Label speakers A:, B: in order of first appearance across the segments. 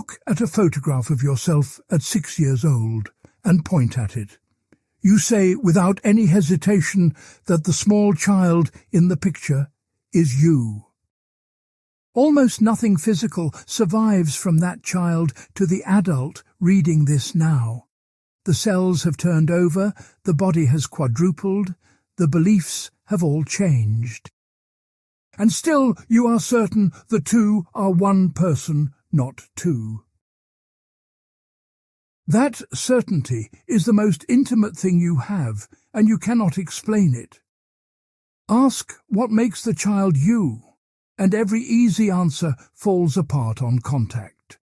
A: Look at a photograph of yourself at 6 years old and point at it. You say without any hesitation that the small child in the picture is you. Almost nothing physical survives from that child to the adult reading this now. The cells have turned over, the body has quadrupled, the beliefs have all changed. And still you are certain the two are one person, not two. That certainty is the most intimate thing you have, and you cannot explain it. Ask what makes the child you, and every easy answer falls apart on contact.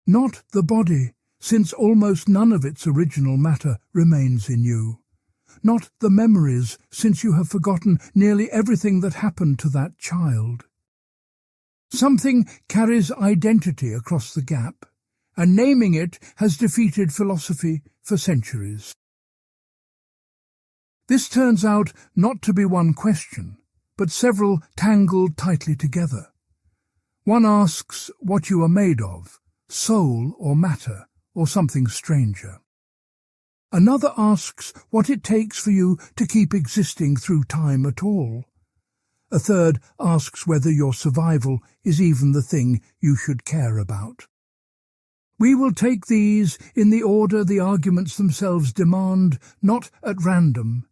A: Not the body, since almost none of its original matter remains in you. Not the memories, since you have forgotten nearly everything that happened to that child. Something carries identity across the gap, and naming it has defeated philosophy for centuries. This turns out not to be one question, but several tangled tightly together. One asks what you are made of, soul or matter, or something stranger. Another asks what it takes for you to keep existing through time at all. A third asks whether your survival is even the thing you should care about. We will take these in the order the arguments themselves demand, not at random.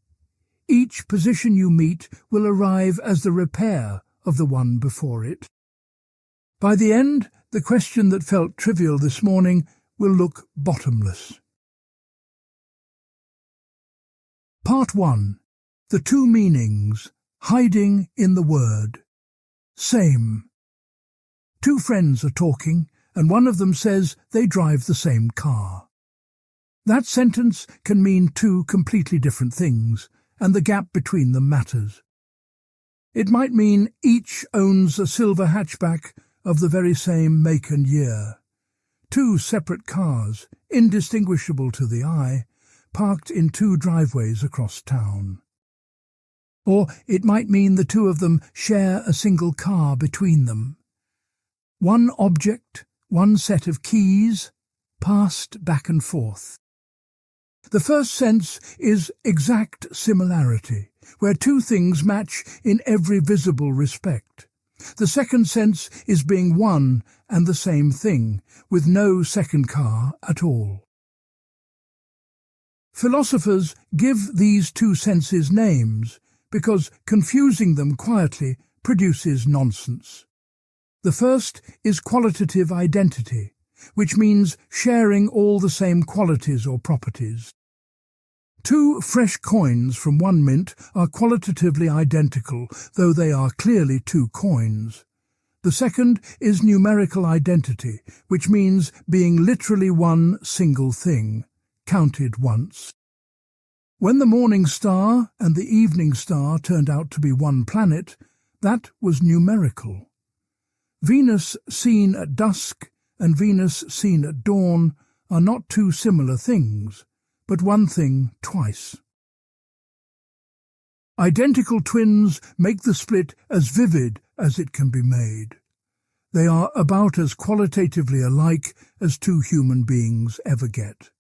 A: Each position you meet will arrive as the repair of the one before it. By the end, the question that felt trivial this morning will look bottomless. Part 1. The two meanings, hiding in the word. Same. Two friends are talking, and one of them says they drive the same car. That sentence can mean two completely different things, and the gap between them matters. It might mean each owns a silver hatchback of the very same make and year. Two separate cars, indistinguishable to the eye, parked in two driveways across town. Or it might mean the two of them share a single car between them. One object, one set of keys, passed back and forth. The first sense is exact similarity, where two things match in every visible respect. The second sense is being one and the same thing, with no second car at all. Philosophers give these two senses names, because confusing them quietly produces nonsense. The first is qualitative identity, which means sharing all the same qualities or properties. Two fresh coins from one mint are qualitatively identical, though they are clearly two coins. The second is numerical identity, which means being literally one single thing, counted once. When the morning star and the evening star turned out to be one planet, that was numerical. Venus seen at dusk and Venus seen at dawn are not two similar things, but one thing twice. Identical twins make the split as vivid as it can be made. They are about as qualitatively alike as two human beings ever get.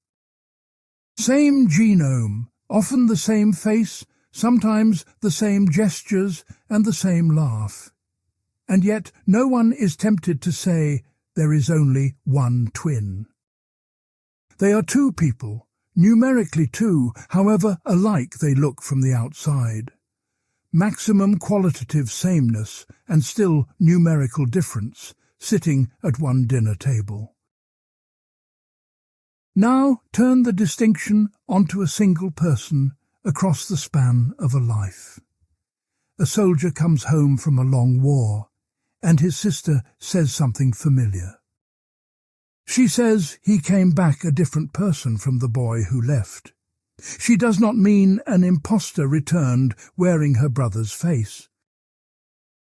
A: Same genome, often the same face, sometimes the same gestures and the same laugh. And yet no one is tempted to say there is only one twin. They are two people, numerically two, however alike they look from the outside. Maximum qualitative sameness and still numerical difference, sitting at one dinner table. Now turn the distinction onto a single person across the span of a life. A soldier comes home from a long war, and his sister says something familiar. She says he came back a different person from the boy who left. She does not mean an impostor returned wearing her brother's face.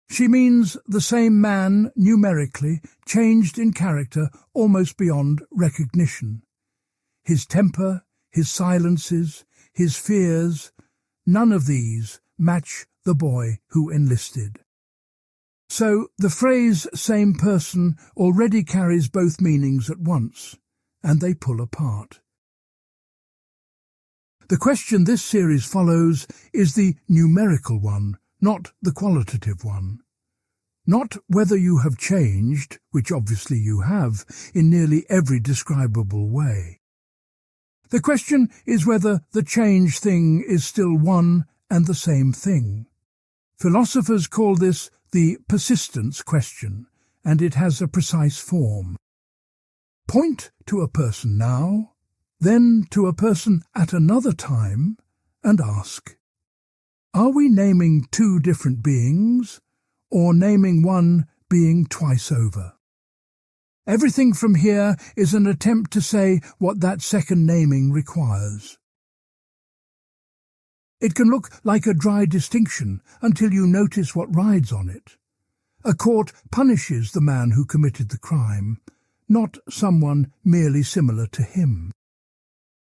A: She means the same man, numerically, changed in character almost beyond recognition. His temper, his silences, his fears, none of these match the boy who enlisted. So the phrase same person already carries both meanings at once, and they pull apart. The question this series follows is the numerical one, not the qualitative one. Not whether you have changed, which obviously you have, in nearly every describable way. The question is whether the changed thing is still one and the same thing. Philosophers call this the persistence question, and it has a precise form. Point to a person now, then to a person at another time, and ask, are we naming two different beings, or naming one being twice over? Everything from here is an attempt to say what that second naming requires. It can look like a dry distinction until you notice what rides on it. A court punishes the man who committed the crime, not someone merely similar to him.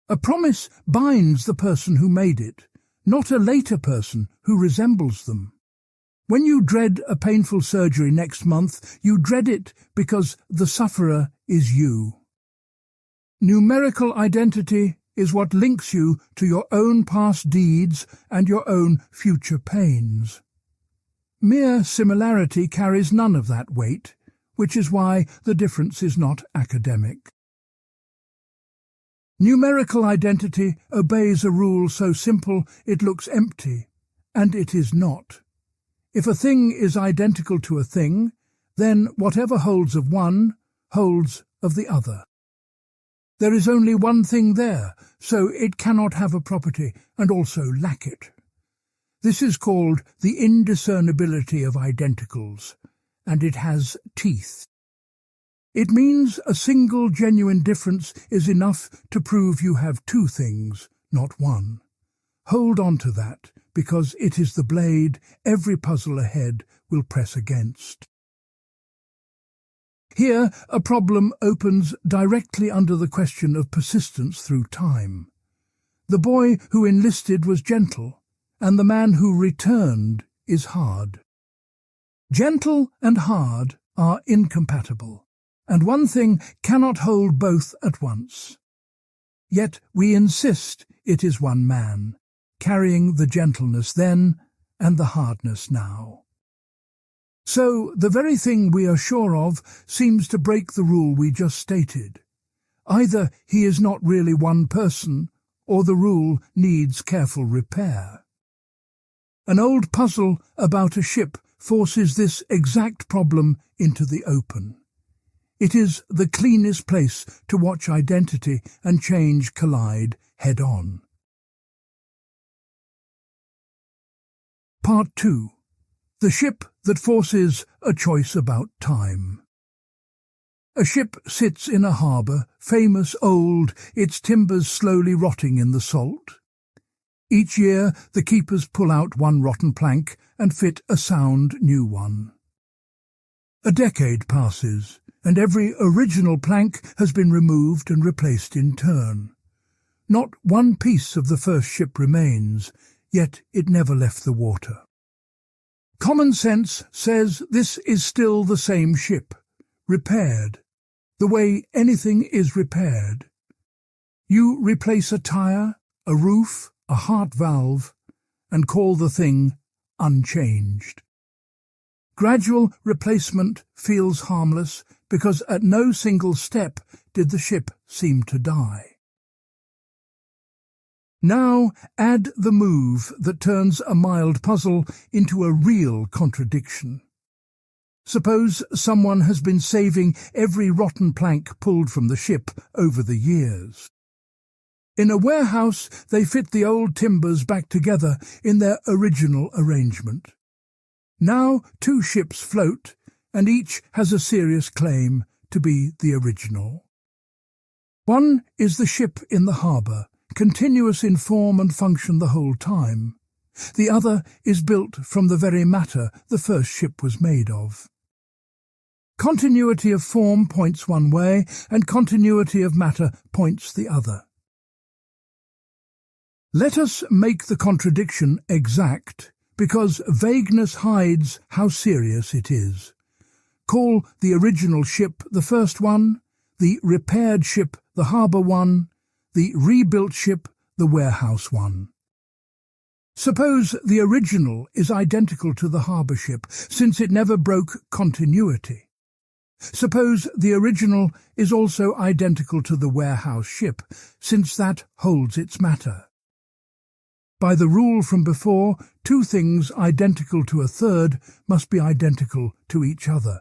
A: A promise binds the person who made it, not a later person who resembles them. When you dread a painful surgery next month, you dread it because the sufferer is you. Numerical identity is what links you to your own past deeds and your own future pains. Mere similarity carries none of that weight, which is why the difference is not academic. Numerical identity obeys a rule so simple it looks empty, and it is not. If a thing is identical to a thing, then whatever holds of one holds of the other. There is only one thing there, so it cannot have a property and also lack it. This is called the indiscernibility of identicals, and it has teeth. It means a single genuine difference is enough to prove you have two things, not one. Hold on to that, because it is the blade every puzzle ahead will press against. Here, a problem opens directly under the question of persistence through time. The boy who enlisted was gentle, and the man who returned is hard. Gentle and hard are incompatible, and one thing cannot hold both at once. Yet we insist it is one man, carrying the gentleness then and the hardness now. So the very thing we are sure of seems to break the rule we just stated. Either he is not really one person, or the rule needs careful repair. An old puzzle about a ship forces this exact problem into the open. It is the cleanest place to watch identity and change collide head-on. Part 2. The ship that forces a choice about time. A ship sits in a harbour, famous old, its timbers slowly rotting in the salt. Each year the keepers pull out one rotten plank and fit a sound new one. A decade passes, and every original plank has been removed and replaced in turn. Not one piece of the first ship remains, yet it never left the water. Common sense says this is still the same ship, repaired, the way anything is repaired. You replace a tyre, a roof, a heart valve, and call the thing unchanged. Gradual replacement feels harmless because at no single step did the ship seem to die. Now add the move that turns a mild puzzle into a real contradiction. Suppose someone has been saving every rotten plank pulled from the ship over the years. In a warehouse, they fit the old timbers back together in their original arrangement. Now 2 ships float, and each has a serious claim to be the original. One is the ship in the harbour, continuous in form and function the whole time. The other is built from the very matter the first ship was made of. Continuity of form points one way, and continuity of matter points the other. Let us make the contradiction exact because vagueness hides how serious it is. Call the original ship the first one, the repaired ship the harbour one, the rebuilt ship the warehouse one. Suppose the original is identical to the harbour ship, since it never broke continuity. Suppose the original is also identical to the warehouse ship, since that holds its matter. By the rule from before, two things identical to a third must be identical to each other.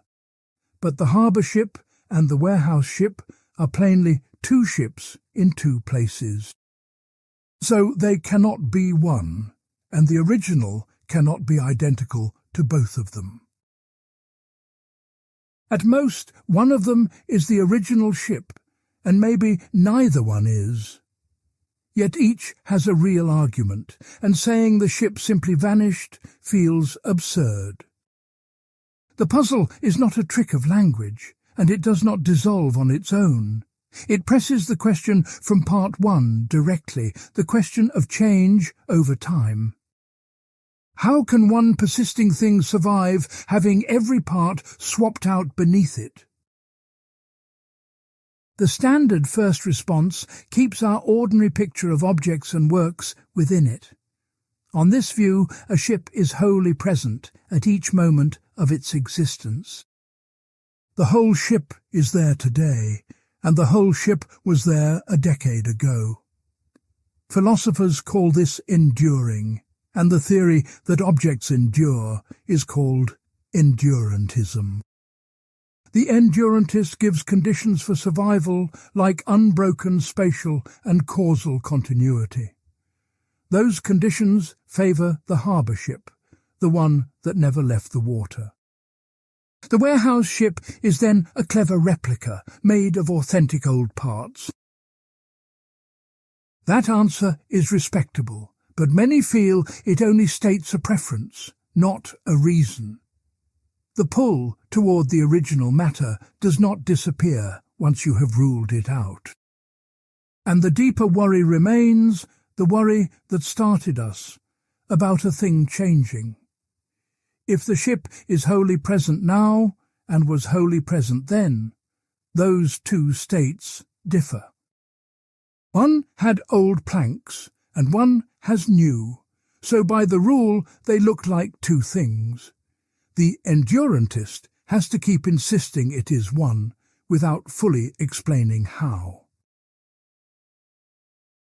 A: But the harbour ship and the warehouse ship are plainly two ships in two places. So they cannot be one, and the original cannot be identical to both of them. At most, one of them is the original ship, and maybe neither one is. Yet each has a real argument, and saying the ship simply vanished feels absurd. The puzzle is not a trick of language, and it does not dissolve on its own. It presses the question from part one directly, the question of change over time. How can one persisting thing survive, having every part swapped out beneath it? The standard first response keeps our ordinary picture of objects and works within it. On this view, a ship is wholly present at each moment of its existence. The whole ship is there today, and the whole ship was there a decade ago. Philosophers call this enduring, and the theory that objects endure is called endurantism. The endurantist gives conditions for survival like unbroken spatial and causal continuity. Those conditions favour the harbour ship, the one that never left the water. The warehouse ship is then a clever replica made of authentic old parts. That answer is respectable, but many feel it only states a preference, not a reason. The pull toward the original matter does not disappear once you have ruled it out. And the deeper worry remains, the worry that started us, about a thing changing. If the ship is wholly present now, and was wholly present then, those two states differ. One had old planks, and one has new, so by the rule they look like two things. The endurantist has to keep insisting it is one, without fully explaining how.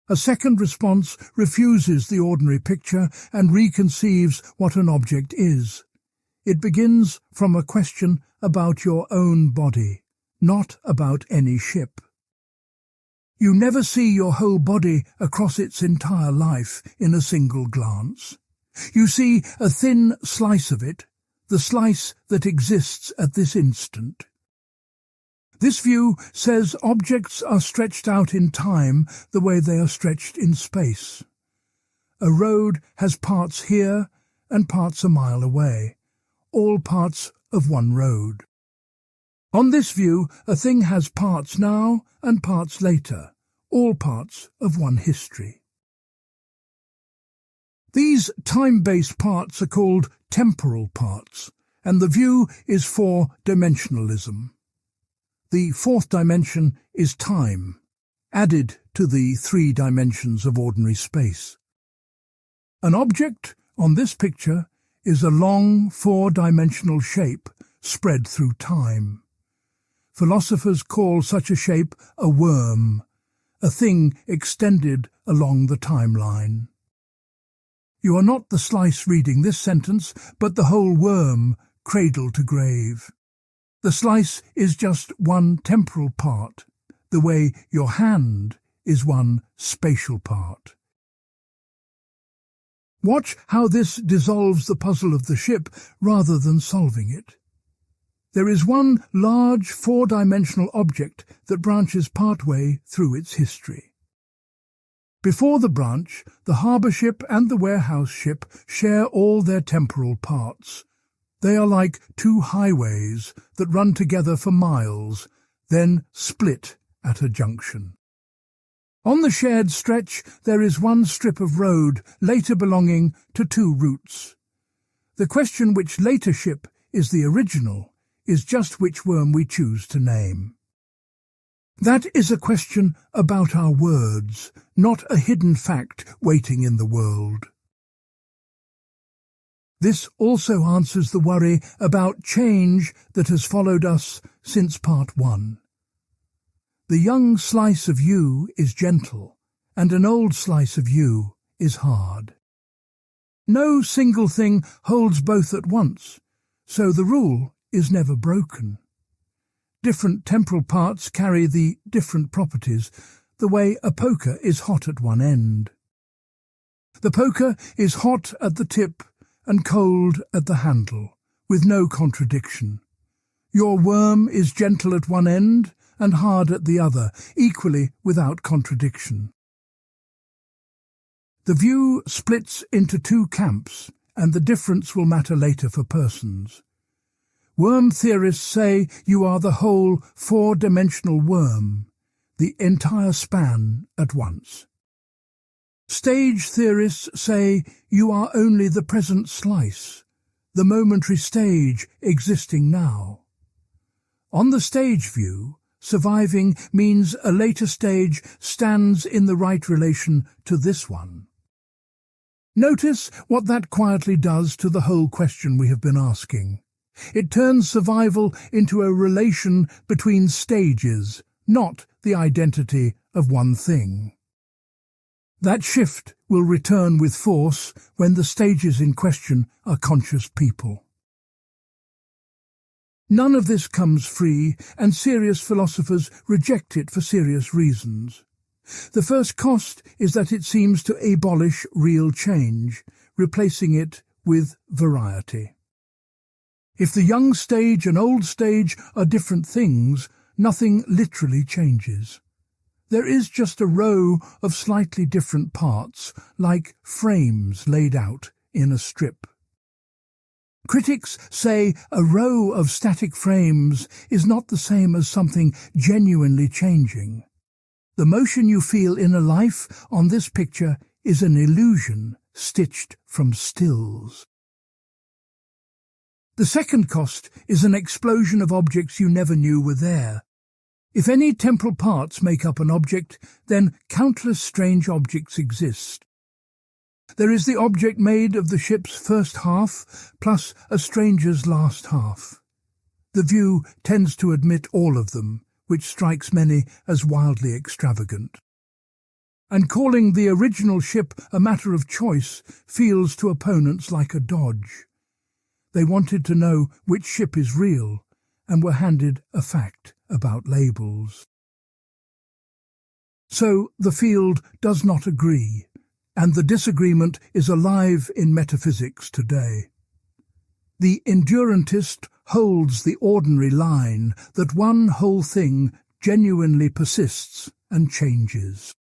A: A second response refuses the ordinary picture and reconceives what an object is. It begins from a question about your own body, not about any ship. You never see your whole body across its entire life in a single glance. You see a thin slice of it, the slice that exists at this instant. This view says objects are stretched out in time the way they are stretched in space. A road has parts here and parts a mile away, all parts of one road. On this view, a thing has parts now and parts later, all parts of one history. These time-based parts are called temporal parts, and the view is four-dimensionalism. The fourth dimension is time, added to the 3 dimensions of ordinary space. An object, on this picture, is a long 4-dimensional shape spread through time. Philosophers call such a shape a worm, a thing extended along the timeline. You are not the slice reading this sentence, but the whole worm, cradle to grave. The slice is just one temporal part, the way your hand is one spatial part. Watch how this dissolves the puzzle of the ship rather than solving it. There is one large 4-dimensional object that branches partway through its history. Before the branch, the harbour ship and the warehouse ship share all their temporal parts. They are like 2 highways that run together for miles, then split at a junction. On the shared stretch there is one strip of road later belonging to 2 routes. The question which later ship is the original is just which worm we choose to name. That is a question about our words, not a hidden fact waiting in the world. This also answers the worry about change that has followed us since part 1. The young slice of you is gentle, and an old slice of you is hard. No single thing holds both at once, so the rule is never broken. Different temporal parts carry the different properties, the way a poker is hot at one end. The poker is hot at the tip and cold at the handle, with no contradiction. Your worm is gentle at one end and hard at the other, equally without contradiction. The view splits into two camps, and the difference will matter later for persons. Worm theorists say you are the whole four-dimensional worm, the entire span at once. Stage theorists say you are only the present slice, the momentary stage existing now. On the stage view, surviving means a later stage stands in the right relation to this one. Notice what that quietly does to the whole question we have been asking. It turns survival into a relation between stages, not the identity of one thing. That shift will return with force when the stages in question are conscious people. None of this comes free, and serious philosophers reject it for serious reasons. The first cost is that it seems to abolish real change, replacing it with variety. If the young stage and old stage are different things, nothing literally changes. There is just a row of slightly different parts, like frames laid out in a strip. Critics say a row of static frames is not the same as something genuinely changing. The motion you feel in a life on this picture is an illusion stitched from stills. The second cost is an explosion of objects you never knew were there. If any temporal parts make up an object, then countless strange objects exist. There is the object made of the ship's first half, plus a stranger's last half. The view tends to admit all of them, which strikes many as wildly extravagant. And calling the original ship a matter of choice feels to opponents like a dodge. They wanted to know which ship is real, and were handed a fact about labels. So the field does not agree, and the disagreement is alive in metaphysics today. The endurantist holds the ordinary line that one whole thing genuinely persists and changes.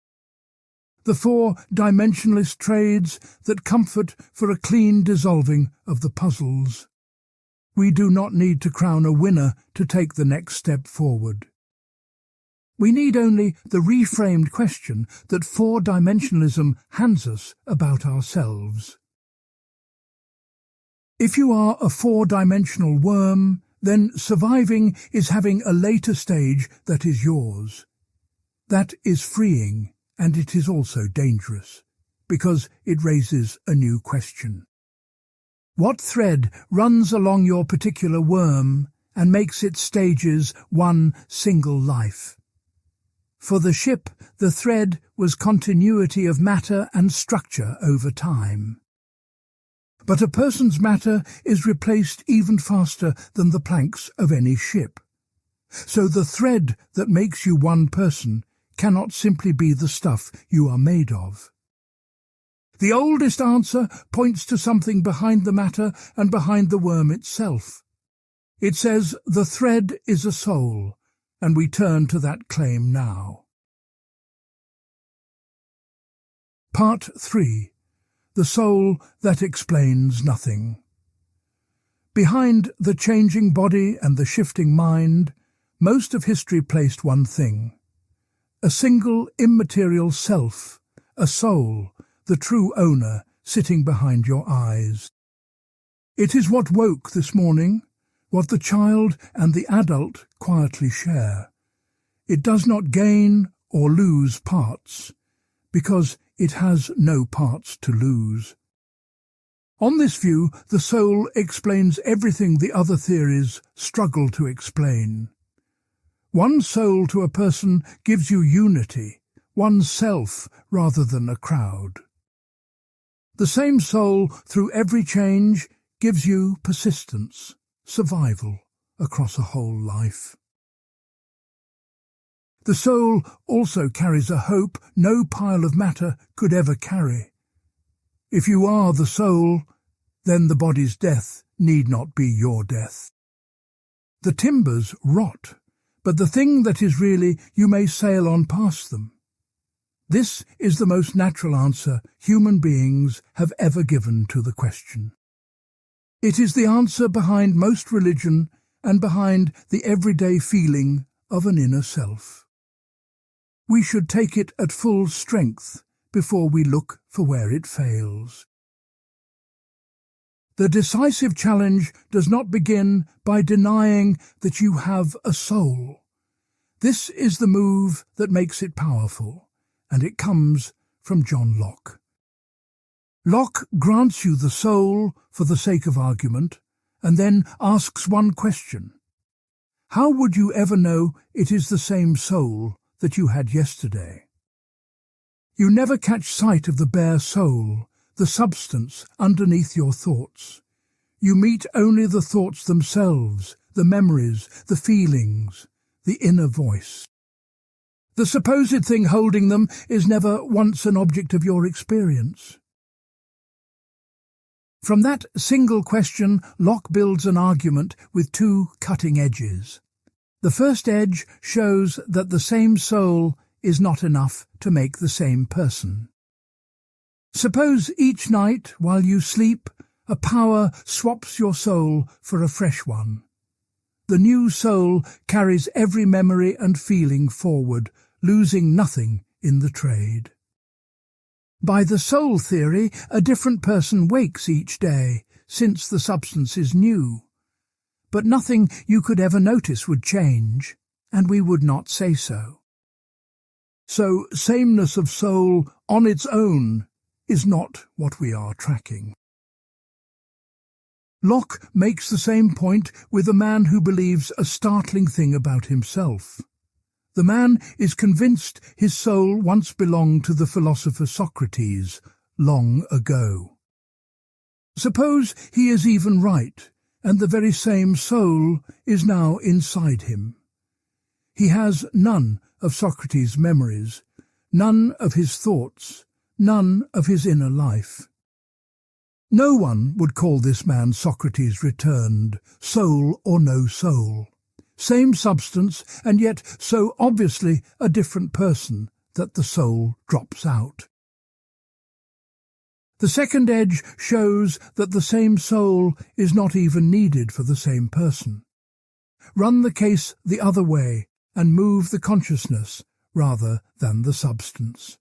A: The four-dimensionalist trades that comfort for a clean dissolving of the puzzles. We do not need to crown a winner to take the next step forward. We need only the reframed question that four-dimensionalism hands us about ourselves. If you are a four-dimensional worm, then surviving is having a later stage that is yours. That is freeing, and it is also dangerous, because it raises a new question. What thread runs along your particular worm and makes its stages one single life? For the ship, the thread was continuity of matter and structure over time. But a person's matter is replaced even faster than the planks of any ship. So the thread that makes you one person cannot simply be the stuff you are made of. The oldest answer points to something behind the matter and behind the worm itself. It says the thread is a soul, and we turn to that claim now. Part 3. The soul that explains nothing. Behind the changing body and the shifting mind, most of history placed one thing. A single immaterial self, a soul, the true owner, sitting behind your eyes. It is what woke this morning, what the child and the adult quietly share. It does not gain or lose parts, because it has no parts to lose. On this view, the soul explains everything the other theories struggle to explain. One soul to a person gives you unity, one self rather than a crowd. The same soul through every change gives you persistence, survival across a whole life. The soul also carries a hope no pile of matter could ever carry. If you are the soul, then the body's death need not be your death. The timbers rot, but the thing that is really, you may sail on past them. This is the most natural answer human beings have ever given to the question. It is the answer behind most religion and behind the everyday feeling of an inner self. We should take it at full strength before we look for where it fails. The decisive challenge does not begin by denying that you have a soul. This is the move that makes it powerful, and it comes from John Locke. Locke grants you the soul for the sake of argument, and then asks one question. How would you ever know it is the same soul that you had yesterday? You never catch sight of the bare soul, the substance underneath your thoughts. You meet only the thoughts themselves, the memories, the feelings, the inner voice. The supposed thing holding them is never once an object of your experience. From that single question, Locke builds an argument with two cutting edges. The first edge shows that the same soul is not enough to make the same person. Suppose each night, while you sleep, a power swaps your soul for a fresh one. The new soul carries every memory and feeling forward, losing nothing in the trade. By the soul theory, a different person wakes each day, since the substance is new. But nothing you could ever notice would change, and we would not say so. So sameness of soul on its own is not what we are tracking. Locke makes the same point with a man who believes a startling thing about himself. The man is convinced his soul once belonged to the philosopher Socrates, long ago. Suppose he is even right, and the very same soul is now inside him. He has none of Socrates' memories, none of his thoughts, none of his inner life. No one would call this man Socrates returned, soul or no soul. Same substance, and yet so obviously a different person that the soul drops out. The second edge shows that the same soul is not even needed for the same person. Run the case the other way and move the consciousness rather than the substance.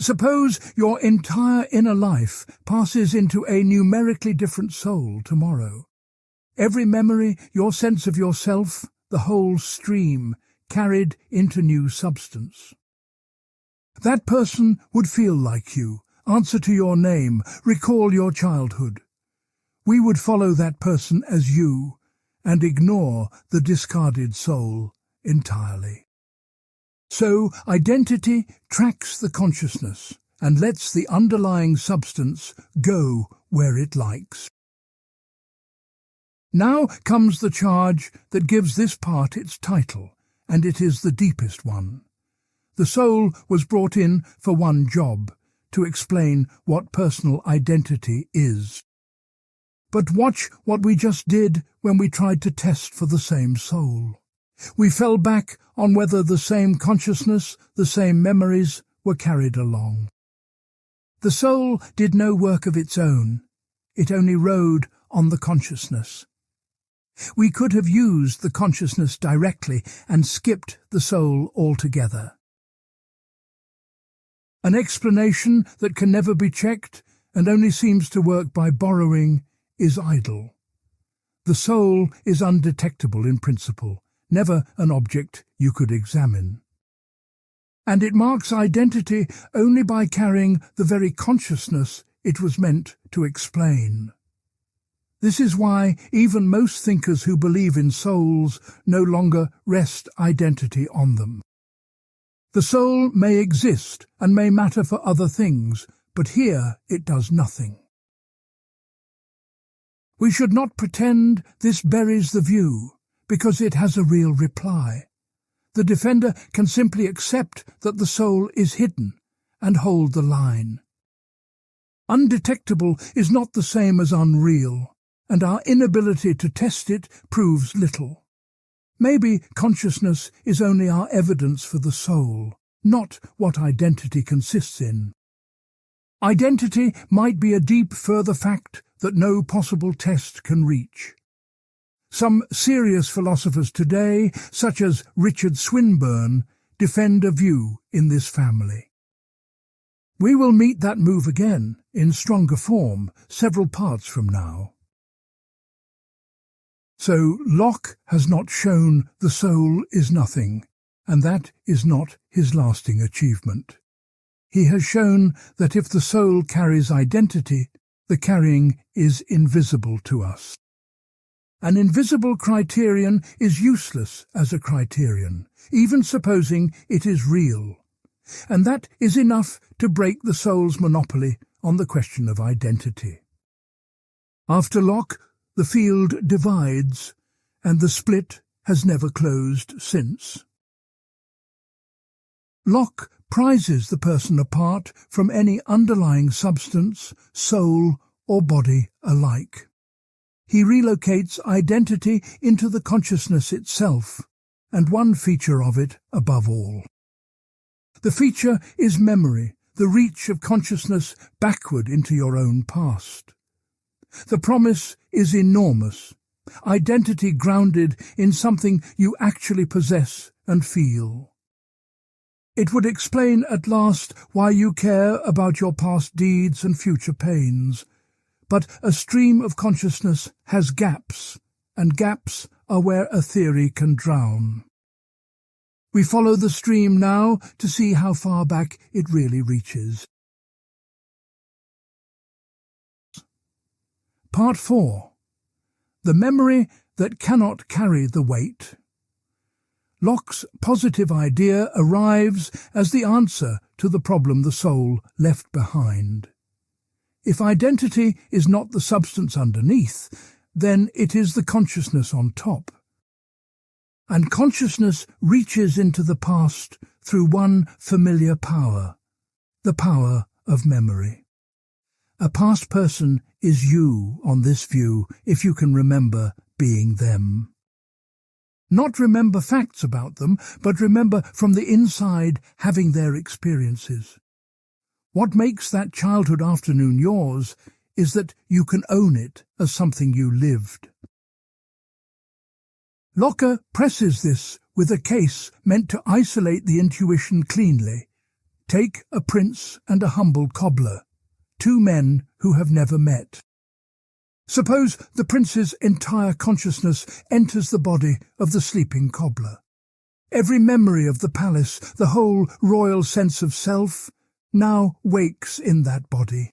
A: Suppose your entire inner life passes into a numerically different soul tomorrow. Every memory, your sense of yourself, the whole stream, carried into new substance. That person would feel like you, answer to your name, recall your childhood. We would follow that person as you, and ignore the discarded soul entirely. So identity tracks the consciousness and lets the underlying substance go where it likes. Now comes the charge that gives this part its title, and it is the deepest one. The soul was brought in for one job, to explain what personal identity is. But watch what we just did when we tried to test for the same soul. We fell back on whether the same consciousness, the same memories were carried along. The soul did no work of its own. It only rode on the consciousness. We could have used the consciousness directly and skipped the soul altogether. An explanation that can never be checked and only seems to work by borrowing is idle. The soul is undetectable in principle, never an object you could examine. And it marks identity only by carrying the very consciousness it was meant to explain. This is why even most thinkers who believe in souls no longer rest identity on them. The soul may exist and may matter for other things, but here it does nothing. We should not pretend this buries the view, because it has a real reply. The defender can simply accept that the soul is hidden and hold the line. Undetectable is not the same as unreal, and our inability to test it proves little. Maybe consciousness is only our evidence for the soul, not what identity consists in. Identity might be a deep further fact that no possible test can reach. Some serious philosophers today, such as Richard Swinburne, defend a view in this family. We will meet that move again, in stronger form, several parts from now. So Locke has not shown the soul is nothing, and that is not his lasting achievement. He has shown that if the soul carries identity, the carrying is invisible to us. An invisible criterion is useless as a criterion, even supposing it is real. And that is enough to break the soul's monopoly on the question of identity. After Locke, the field divides, and the split has never closed since. Locke prizes the person apart from any underlying substance, soul or body alike. He relocates identity into the consciousness itself, and one feature of it above all. The feature is memory, the reach of consciousness backward into your own past. The promise is enormous, identity grounded in something you actually possess and feel. It would explain at last why you care about your past deeds and future pains. But a stream of consciousness has gaps, and gaps are where a theory can drown. We follow the stream now to see how far back it really reaches. Part 4. The memory that cannot carry the weight. Locke's positive idea arrives as the answer to the problem the soul left behind. If identity is not the substance underneath, then it is the consciousness on top. And consciousness reaches into the past through one familiar power, the power of memory. A past person is you on this view if you can remember being them. Not remember facts about them, but remember from the inside having their experiences. What makes that childhood afternoon yours is that you can own it as something you lived. Locke presses this with a case meant to isolate the intuition cleanly. Take a prince and a humble cobbler, two men who have never met. Suppose the prince's entire consciousness enters the body of the sleeping cobbler. Every memory of the palace, the whole royal sense of self, now wakes in that body.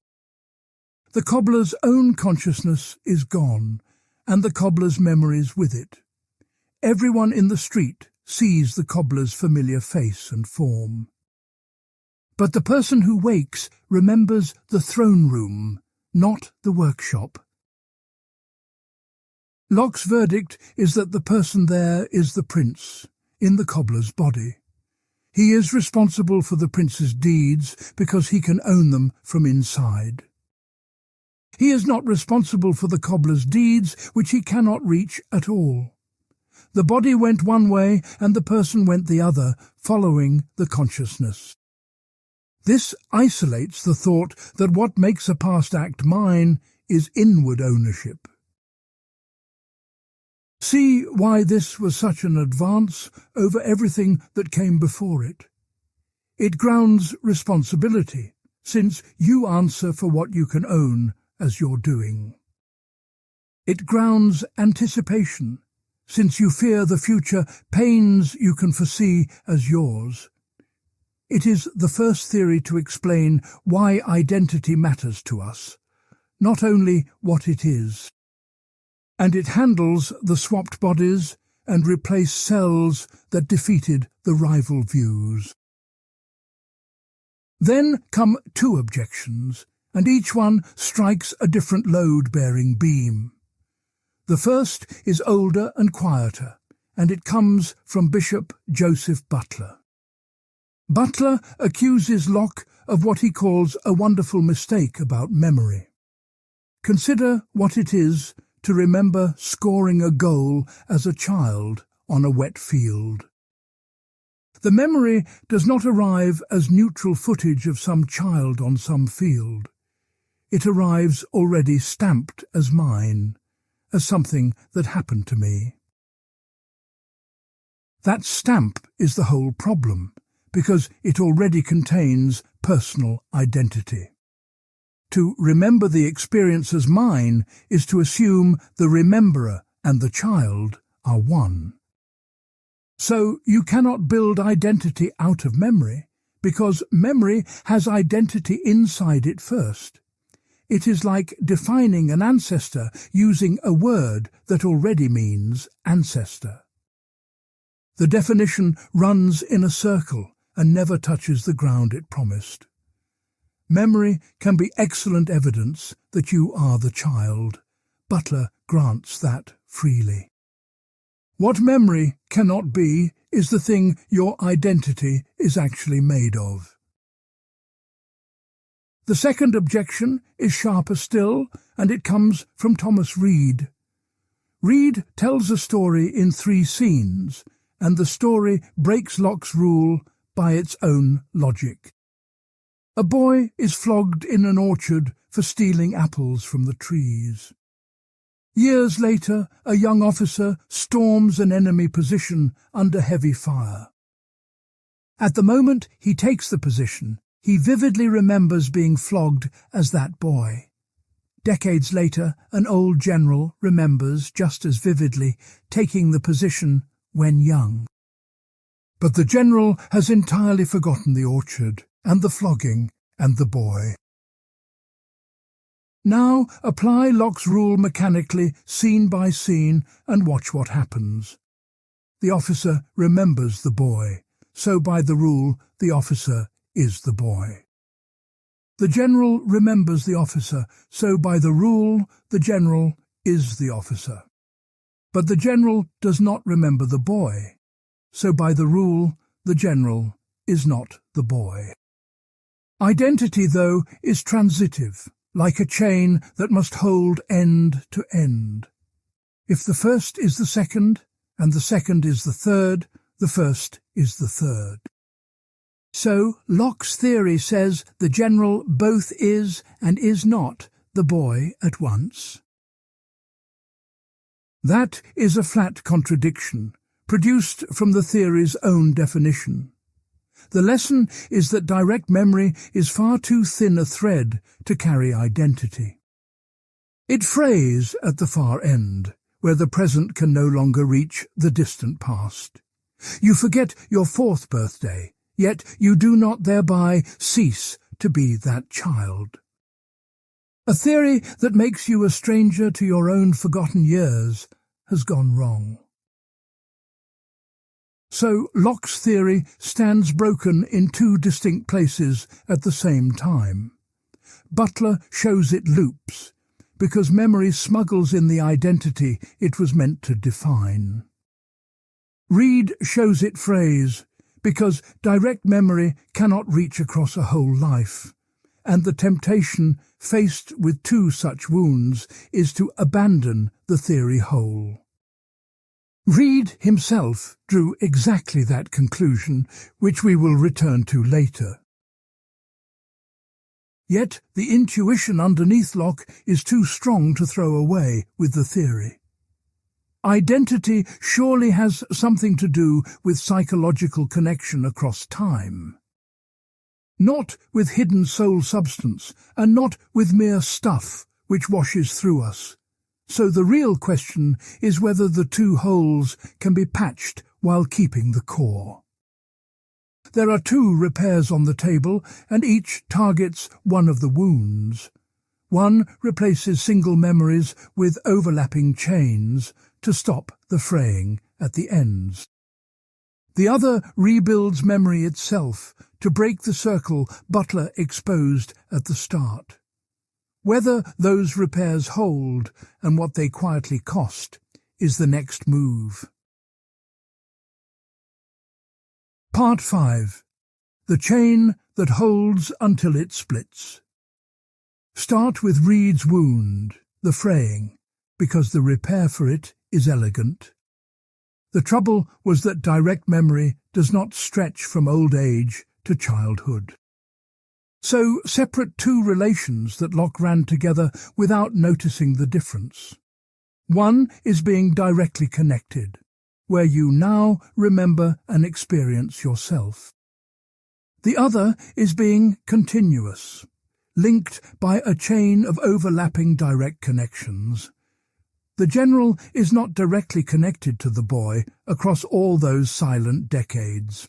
A: The cobbler's own consciousness is gone, and the cobbler's memories with it. Everyone in the street sees the cobbler's familiar face and form. But the person who wakes remembers the throne room, not the workshop. Locke's verdict is that the person there is the prince, in the cobbler's body. He is responsible for the prince's deeds because he can own them from inside. He is not responsible for the cobbler's deeds, which he cannot reach at all. The body went one way and the person went the other, following the consciousness. This isolates the thought that what makes a past act mine is inward ownership. See why this was such an advance over everything that came before it. It grounds responsibility, since you answer for what you can own as your doing. It grounds anticipation, since you fear the future pains you can foresee as yours. It is the first theory to explain why identity matters to us, not only what it is. And it handles the swapped bodies and replaced cells that defeated the rival views. Then come two objections, and each one strikes a different load-bearing beam. The first is older and quieter, and it comes from Bishop Joseph Butler. Butler accuses Locke of what he calls a wonderful mistake about memory. Consider what it is to remember scoring a goal as a child on a wet field. The memory does not arrive as neutral footage of some child on some field. It arrives already stamped as mine, as something that happened to me. That stamp is the whole problem, because it already contains personal identity. To remember the experience as mine is to assume the rememberer and the child are one. So you cannot build identity out of memory, because memory has identity inside it first. It is like defining an ancestor using a word that already means ancestor. The definition runs in a circle and never touches the ground it promised. Memory can be excellent evidence that you are the child. Butler grants that freely. What memory cannot be is the thing your identity is actually made of. The second objection is sharper still, and it comes from Thomas Reid. Reid tells a story in 3 scenes, and the story breaks Locke's rule by its own logic. A boy is flogged in an orchard for stealing apples from the trees. Years later, a young officer storms an enemy position under heavy fire. At the moment he takes the position, he vividly remembers being flogged as that boy. Decades later, an old general remembers just as vividly taking the position when young. But the general has entirely forgotten the orchard, and the flogging, and the boy. Now apply Locke's rule mechanically, scene by scene, and watch what happens. The officer remembers the boy, so by the rule the officer is the boy. The general remembers the officer, so by the rule the general is the officer. But the general does not remember the boy, so by the rule the general is not the boy. Identity, though, is transitive, like a chain that must hold end to end. If the first is the second, and the second is the third, the first is the third. So Locke's theory says the general both is and is not the boy at once. That is a flat contradiction, produced from the theory's own definition. The lesson is that direct memory is far too thin a thread to carry identity. It frays at the far end, where the present can no longer reach the distant past. You forget your 4th birthday, yet you do not thereby cease to be that child. A theory that makes you a stranger to your own forgotten years has gone wrong. So Locke's theory stands broken in 2 distinct places at the same time. Butler shows it loops, because memory smuggles in the identity it was meant to define. Reid shows it frays, because direct memory cannot reach across a whole life, and the temptation faced with 2 such wounds is to abandon the theory whole. Reid himself drew exactly that conclusion, which we will return to later. Yet the intuition underneath Locke is too strong to throw away with the theory. Identity surely has something to do with psychological connection across time. Not with hidden soul substance, and not with mere stuff which washes through us. So the real question is whether the two holes can be patched while keeping the core. There are two repairs on the table, and each targets one of the wounds. One replaces single memories with overlapping chains to stop the fraying at the ends. The other rebuilds memory itself to break the circle Butler exposed at the start. Whether those repairs hold and what they quietly cost is the next move. Part 5. The chain that holds until it splits. Start with Reed's wound, the fraying, because the repair for it is elegant. The trouble was that direct memory does not stretch from old age to childhood. So separate two relations that Locke ran together without noticing the difference. One is being directly connected, where you now remember and experience yourself. The other is being continuous, linked by a chain of overlapping direct connections. The general is not directly connected to the boy across all those silent decades.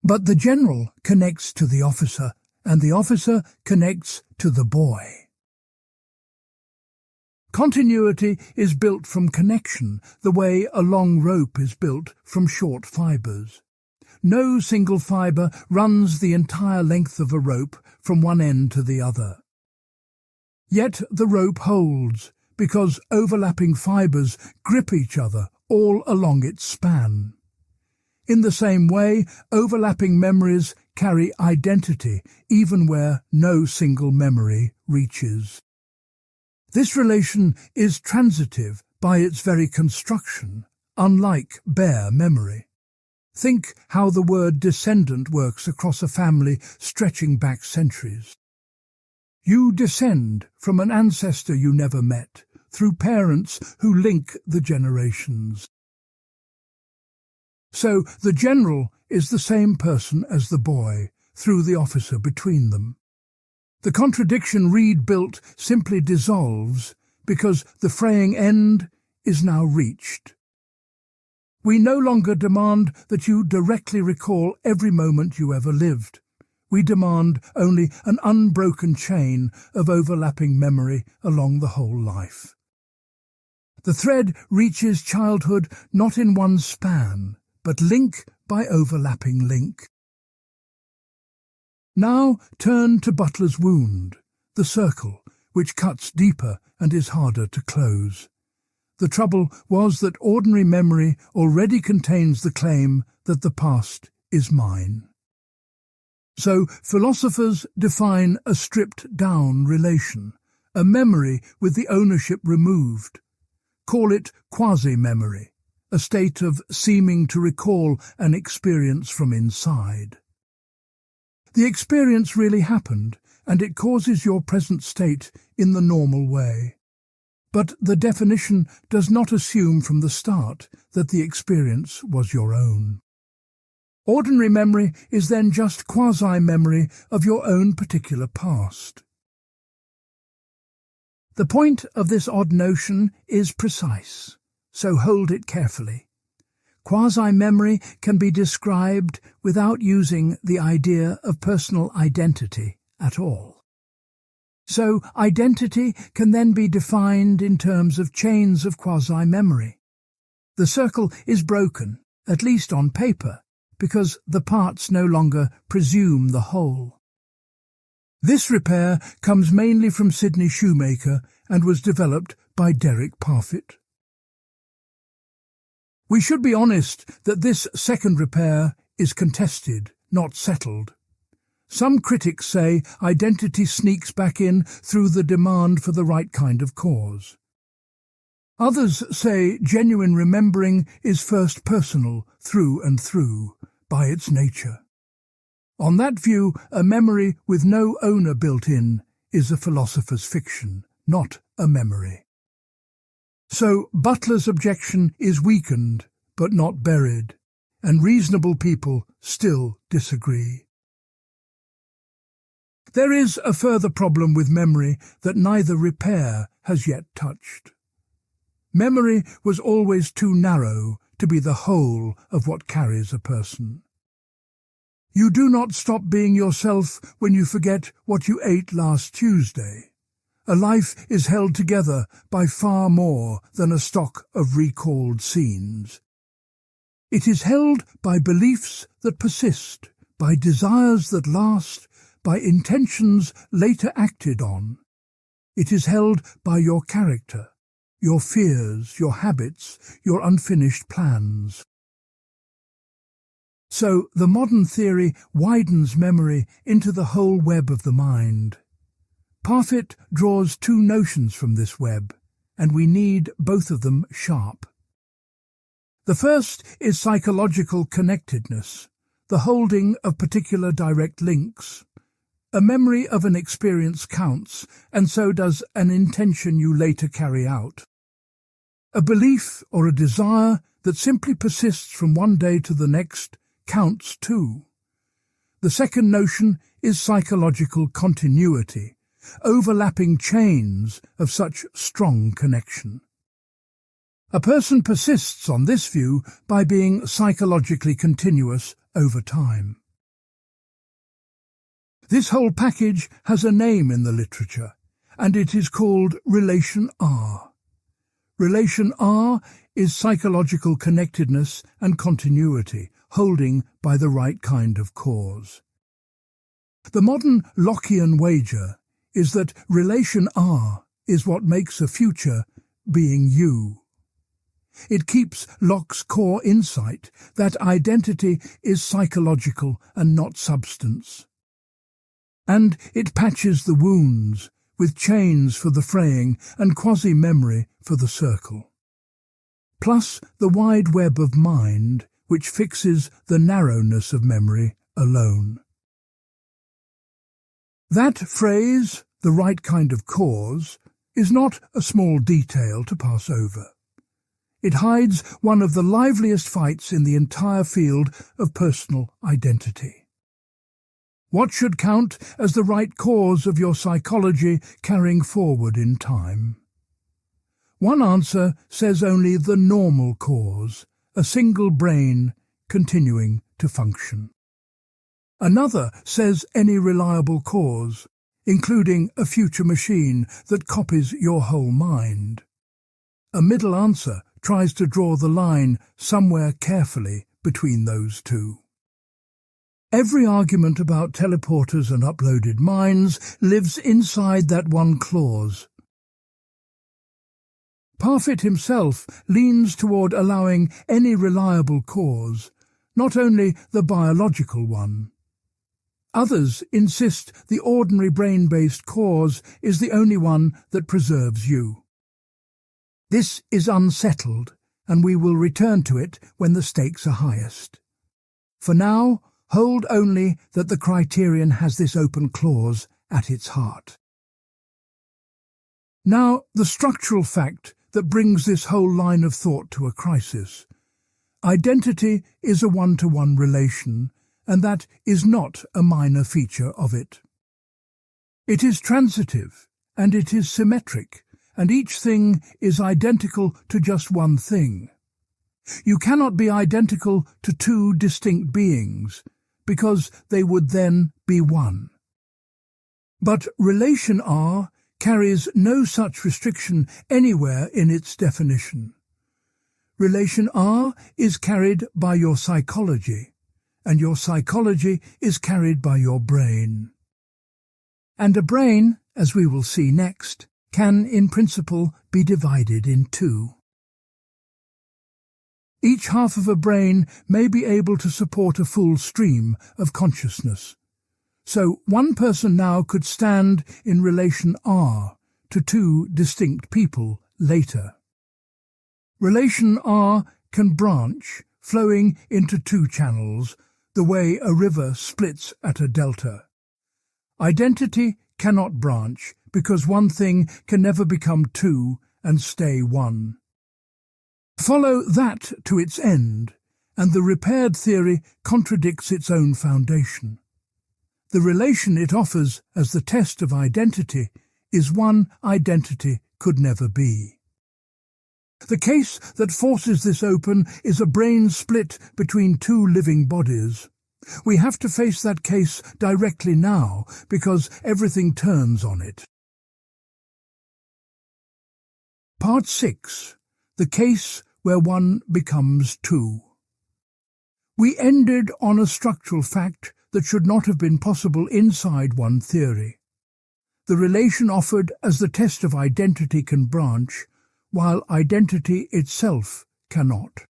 A: But the general connects to the officer, and the officer connects to the boy. Continuity is built from connection, the way a long rope is built from short fibres. No single fibre runs the entire length of a rope from one end to the other. Yet the rope holds, because overlapping fibres grip each other all along its span. In the same way, overlapping memories carry identity even where no single memory reaches. This relation is transitive by its very construction, unlike bare memory. Think how the word descendant works across a family stretching back centuries. You descend from an ancestor you never met, through parents who link the generations. So the general is the same person as the boy, through the officer between them. The contradiction Reed built simply dissolves because the fraying end is now reached. We no longer demand that you directly recall every moment you ever lived. We demand only an unbroken chain of overlapping memory along the whole life. The thread reaches childhood not in one span, but link by overlapping link. Now turn to Butler's wound, the circle, which cuts deeper and is harder to close. The trouble was that ordinary memory already contains the claim that the past is mine. So philosophers define a stripped-down relation, a memory with the ownership removed. Call it quasi-memory, a state of seeming to recall an experience from inside. The experience really happened, and it causes your present state in the normal way. But the definition does not assume from the start that the experience was your own. Ordinary memory is then just quasi-memory of your own particular past. The point of this odd notion is precise, so hold it carefully. Quasi-memory can be described without using the idea of personal identity at all. So identity can then be defined in terms of chains of quasi-memory. The circle is broken, at least on paper, because the parts no longer presume the whole. This repair comes mainly from Sidney Shoemaker and was developed by Derek Parfit. We should be honest that this second repair is contested, not settled. Some critics say identity sneaks back in through the demand for the right kind of cause. Others say genuine remembering is first personal through and through, by its nature. On that view, a memory with no owner built in is a philosopher's fiction, not a memory. So Butler's objection is weakened, but not buried, and reasonable people still disagree. There is a further problem with memory that neither repair has yet touched. Memory was always too narrow to be the whole of what carries a person. You do not stop being yourself when you forget what you ate last Tuesday. A life is held together by far more than a stock of recalled scenes. It is held by beliefs that persist, by desires that last, by intentions later acted on. It is held by your character, your fears, your habits, your unfinished plans. So the modern theory widens memory into the whole web of the mind. Parfit draws two notions from this web, and we need both of them sharp. The first is psychological connectedness, the holding of particular direct links. A memory of an experience counts, and so does an intention you later carry out. A belief or a desire that simply persists from one day to the next counts too. The second notion is psychological continuity, overlapping chains of such strong connection. A person persists on this view by being psychologically continuous over time. This whole package has a name in the literature, and it is called Relation R. Relation R is psychological connectedness and continuity, holding by the right kind of cause. The modern Lockean wager is that Relation R is what makes a future being you. It keeps Locke's core insight that identity is psychological and not substance. And it patches the wounds with chains for the fraying and quasi-memory for the circle. Plus the wide web of mind which fixes the narrowness of memory alone. That phrase, the right kind of cause, is not a small detail to pass over. It hides one of the liveliest fights in the entire field of personal identity. What should count as the right cause of your psychology carrying forward in time? One answer says only the normal cause, a single brain continuing to function. Another says any reliable cause, including a future machine that copies your whole mind. A middle answer tries to draw the line somewhere carefully between those two. Every argument about teleporters and uploaded minds lives inside that one clause. Parfit himself leans toward allowing any reliable cause, not only the biological one. Others insist the ordinary brain-based cause is the only one that preserves you. This is unsettled, and we will return to it when the stakes are highest. For now, hold only that the criterion has this open clause at its heart. Now, the structural fact that brings this whole line of thought to a crisis. Identity is a one-to-one relation, and that is not a minor feature of it. It is transitive, and it is symmetric, and each thing is identical to just one thing. You cannot be identical to two distinct beings, because they would then be one. But Relation R carries no such restriction anywhere in its definition. Relation R is carried by your psychology, and your psychology is carried by your brain. And a brain, as we will see next, can in principle be divided in two. Each half of a brain may be able to support a full stream of consciousness. So one person now could stand in Relation R to two distinct people later. Relation R can branch, flowing into two channels, the way a river splits at a delta. Identity cannot branch, because one thing can never become two and stay one. Follow that to its end, and the repaired theory contradicts its own foundation. The relation it offers as the test of identity is one identity could never be. The case that forces this open is a brain split between two living bodies. We have to face that case directly now, because everything turns on it. Part 6. The case where one becomes two. We ended on a structural fact that should not have been possible inside one theory. The relation offered as the test of identity can branch, while identity itself cannot.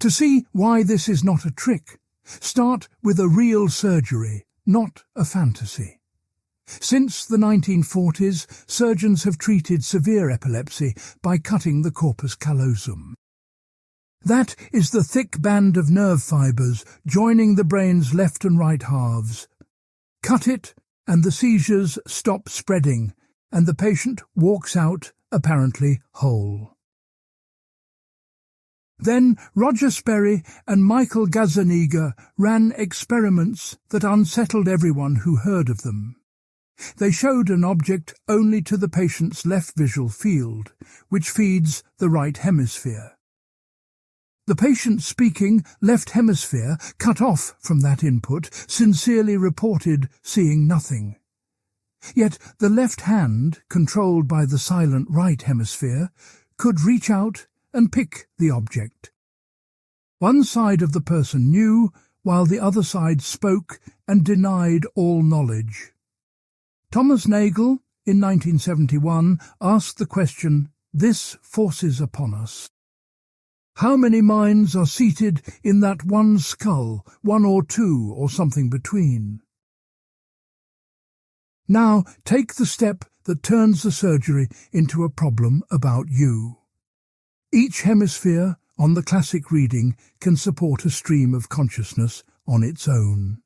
A: To see why this is not a trick, start with a real surgery, not a fantasy. Since the 1940s, surgeons have treated severe epilepsy by cutting the corpus callosum. That is the thick band of nerve fibres joining the brain's left and right halves. Cut it, and the seizures stop spreading, and the patient walks out apparently whole. Then Roger Sperry and Michael Gazzaniga ran experiments that unsettled everyone who heard of them. They showed an object only to the patient's left visual field, which feeds the right hemisphere. The patient speaking left hemisphere, cut off from that input, sincerely reported seeing nothing. Yet the left hand, controlled by the silent right hemisphere, could reach out and pick the object. One side of the person knew, while the other side spoke and denied all knowledge. Thomas Nagel, in 1971, asked the question, "This forces upon us. How many minds are seated in that one skull, one or two, or something between?" Now take the step that turns the surgery into a problem about you. Each hemisphere on the classic reading can support a stream of consciousness on its own.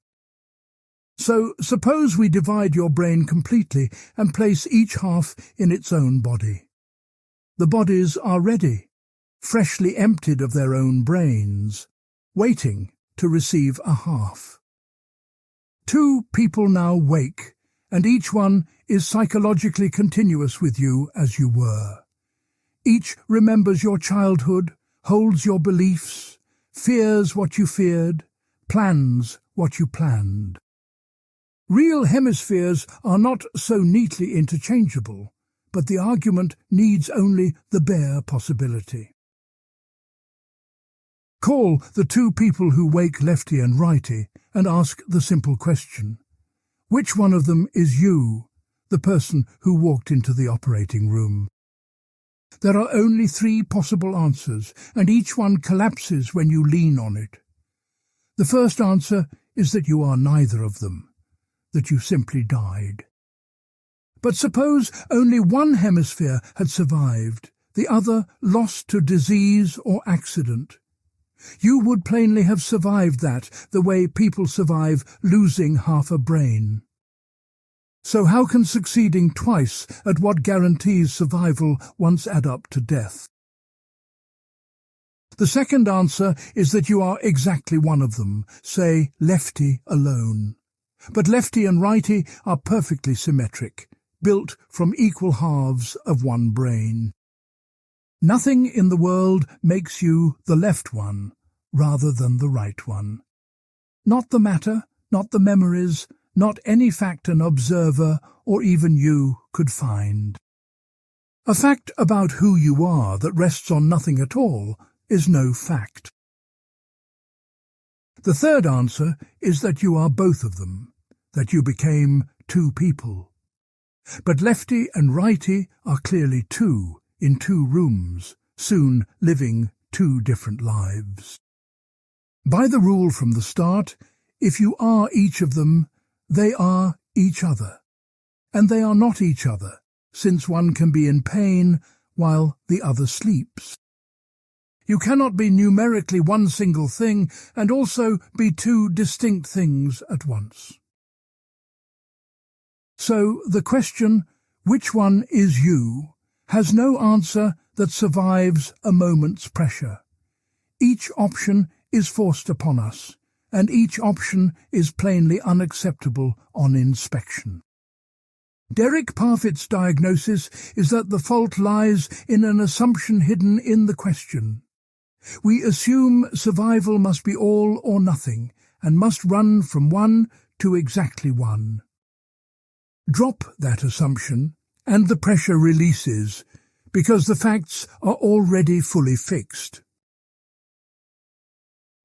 A: So suppose we divide your brain completely and place each half in its own body. The bodies are ready, freshly emptied of their own brains, waiting to receive a half. Two people now wake, and each one is psychologically continuous with you as you were. Each remembers your childhood, holds your beliefs, fears what you feared, plans what you planned. Real hemispheres are not so neatly interchangeable, but the argument needs only the bare possibility. Call the two people who wake lefty and righty and ask the simple question: which one of them is you, the person who walked into the operating room? There are only 3 possible answers, and each one collapses when you lean on it. The first answer is that you are neither of them, that you simply died. But suppose only one hemisphere had survived, the other lost to disease or accident. You would plainly have survived that, the way people survive losing half a brain. So how can succeeding twice at what guarantees survival once add up to death? The second answer is that you are exactly one of them, say lefty alone. But lefty and righty are perfectly symmetric, built from equal halves of one brain. Nothing in the world makes you the left one rather than the right one. Not the matter, not the memories, not any fact an observer or even you could find. A fact about who you are that rests on nothing at all is no fact. The third answer is that you are both of them, that you became two people. But lefty and righty are clearly two, in 2 rooms, soon living 2 different lives. By the rule from the start, if you are each of them, they are each other. And they are not each other, since one can be in pain while the other sleeps. You cannot be numerically one single thing and also be 2 distinct things at once. So the question, which one is you, has no answer that survives a moment's pressure. Each option is forced upon us, and each option is plainly unacceptable on inspection. Derek Parfit's diagnosis is that the fault lies in an assumption hidden in the question. We assume survival must be all or nothing, and must run from 1 to exactly 1. Drop that assumption, and the pressure releases, because the facts are already fully fixed.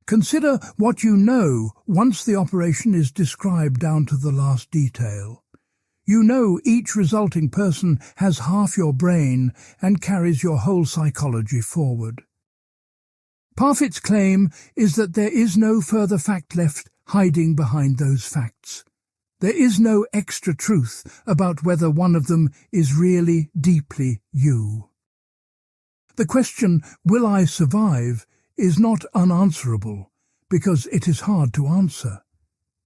A: Consider what you know once the operation is described down to the last detail. You know each resulting person has half your brain and carries your whole psychology forward. Parfit's claim is that there is no further fact left hiding behind those facts. There is no extra truth about whether one of them is really deeply you. The question, will I survive, is not unanswerable, because it is hard to answer.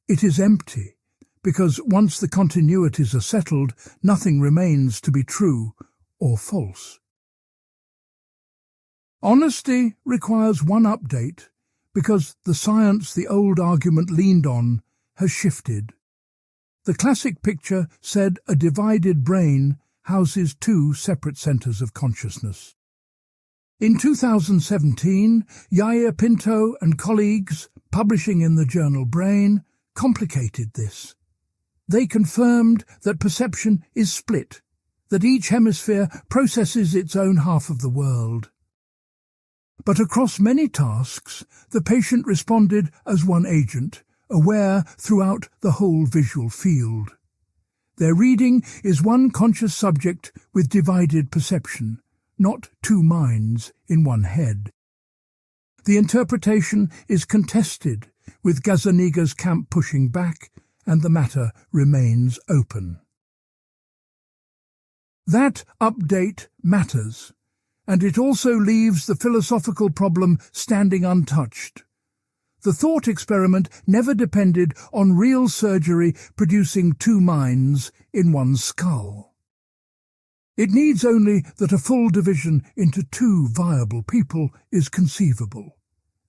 A: It is empty, because once the continuities are settled, nothing remains to be true or false. Honesty requires one update, because the science the old argument leaned on has shifted. The classic picture said a divided brain houses 2 separate centers of consciousness. In 2017, Yair Pinto and colleagues, publishing in the journal Brain, complicated this. They confirmed that perception is split, that each hemisphere processes its own half of the world. But across many tasks, the patient responded as one agent, aware throughout the whole visual field. Their reading is one conscious subject with divided perception, not 2 minds in one head. The interpretation is contested, with Gazzaniga's camp pushing back, and the matter remains open. That update matters, and it also leaves the philosophical problem standing untouched. The thought experiment never depended on real surgery producing 2 minds in one skull. It needs only that a full division into 2 viable people is conceivable,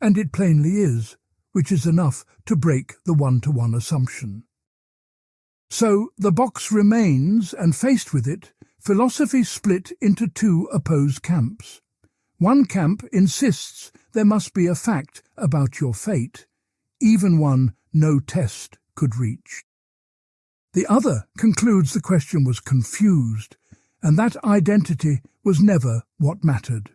A: and it plainly is, which is enough to break the 1-to-1 assumption. So the box remains, and faced with it, philosophy split into 2 opposed camps. One camp insists there must be a fact about your fate, even one no test could reach. The other concludes the question was confused, and that identity was never what mattered.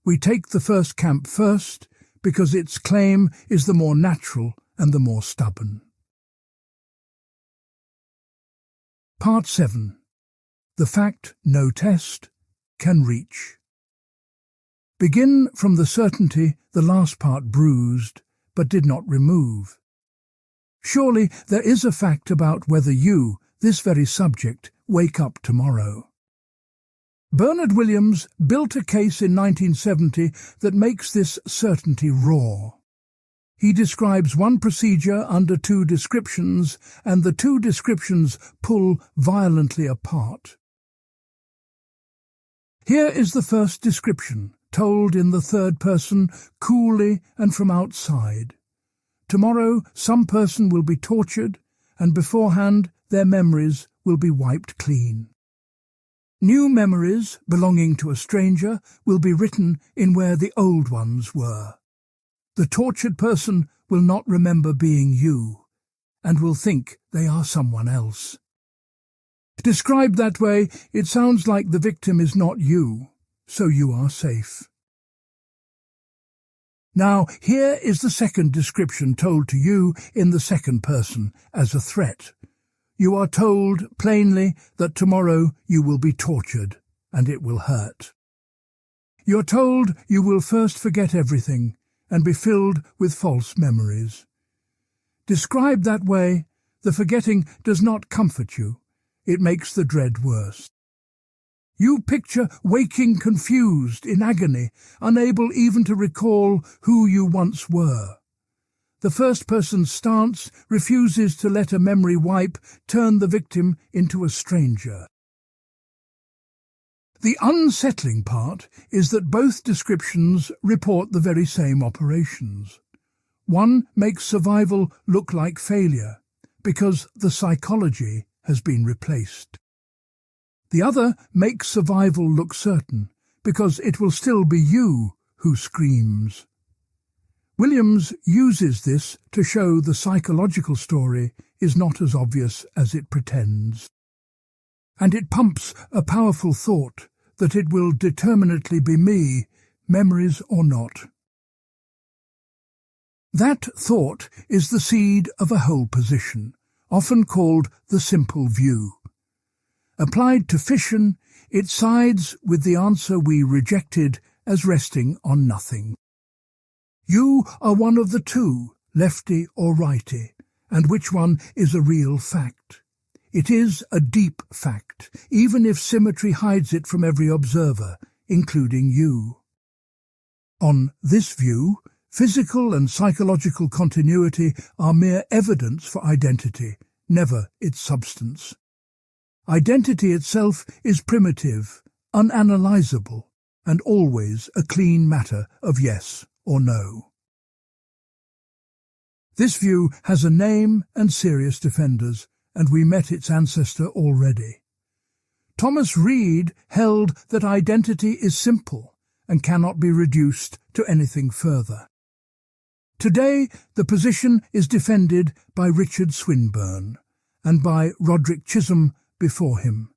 A: We take the first camp first, because its claim is the more natural and the more stubborn. Part 7. The fact no test can reach. Begin from the certainty the last part bruised, but did not remove. Surely there is a fact about whether you, this very subject, wake up tomorrow. Bernard Williams built a case in 1970 that makes this certainty raw. He describes one procedure under 2 descriptions, and the 2 descriptions pull violently apart. Here is the first description, told in the 3rd person, coolly and from outside. Tomorrow some person will be tortured, and beforehand their memories will be wiped clean. New memories belonging to a stranger will be written in where the old ones were. The tortured person will not remember being you, and will think they are someone else. Described that way, it sounds like the victim is not you, so you are safe. Now, here is the second description told to you in the 2nd person as a threat. You are told plainly that tomorrow you will be tortured, and it will hurt. You're told you will first forget everything and be filled with false memories. Described that way, the forgetting does not comfort you. It makes the dread worse. You picture waking confused, in agony, unable even to recall who you once were. The first person's stance refuses to let a memory wipe turn the victim into a stranger. The unsettling part is that both descriptions report the very same operations. One makes survival look like failure, because the psychology has been replaced. The other makes survival look certain, because it will still be you who screams. Williams uses this to show the psychological story is not as obvious as it pretends. And it pumps a powerful thought that it will determinately be me, memories or not. That thought is the seed of a whole position, often called the simple view. Applied to fission, it sides with the answer we rejected as resting on nothing. You are one of the two, lefty or righty, and which one is a real fact? It is a deep fact, even if symmetry hides it from every observer, including you. On this view, physical and psychological continuity are mere evidence for identity, never its substance. Identity itself is primitive, unanalyzable, and always a clean matter of yes or no. This view has a name and serious defenders, and we met its ancestor already. Thomas Reid held that identity is simple and cannot be reduced to anything further. Today, the position is defended by Richard Swinburne and by Roderick Chisholm before him.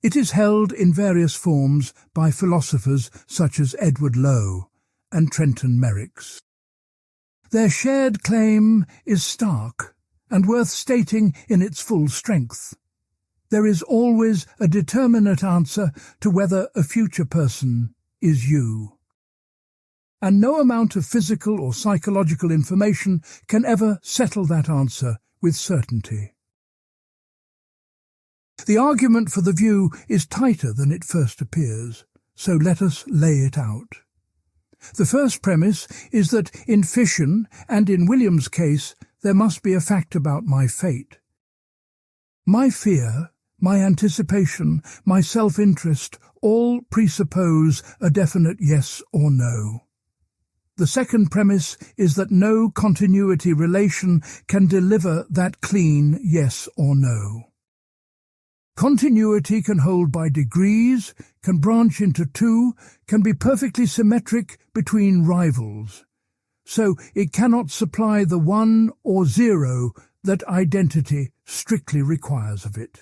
A: It is held in various forms by philosophers such as Edward Lowe and Trenton Merricks. Their shared claim is stark and worth stating in its full strength. There is always a determinate answer to whether a future person is you. And no amount of physical or psychological information can ever settle that answer with certainty. The argument for the view is tighter than it first appears, so let us lay it out. The first premise is that in fission, and in William's case, there must be a fact about my fate. My fear, my anticipation, my self-interest all presuppose a definite yes or no. The second premise is that no continuity relation can deliver that clean yes or no. Continuity can hold by degrees, can branch into two, can be perfectly symmetric between rivals. So it cannot supply the 1 or 0 that identity strictly requires of it.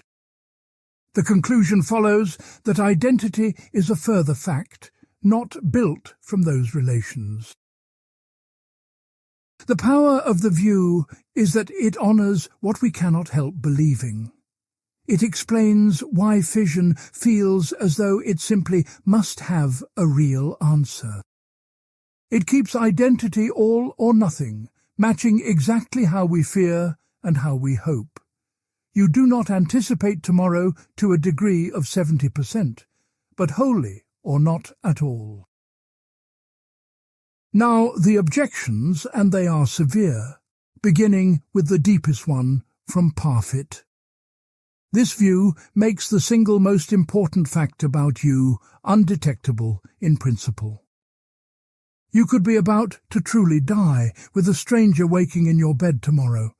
A: The conclusion follows that identity is a further fact, not built from those relations. The power of the view is that it honours what we cannot help believing. It explains why fission feels as though it simply must have a real answer. It keeps identity all or nothing, matching exactly how we fear and how we hope. You do not anticipate tomorrow to a degree of 70%, but wholly or not at all. Now the objections, and they are severe, beginning with the deepest one from Parfit. This view makes the single most important fact about you undetectable in principle. You could be about to truly die with a stranger waking in your bed tomorrow,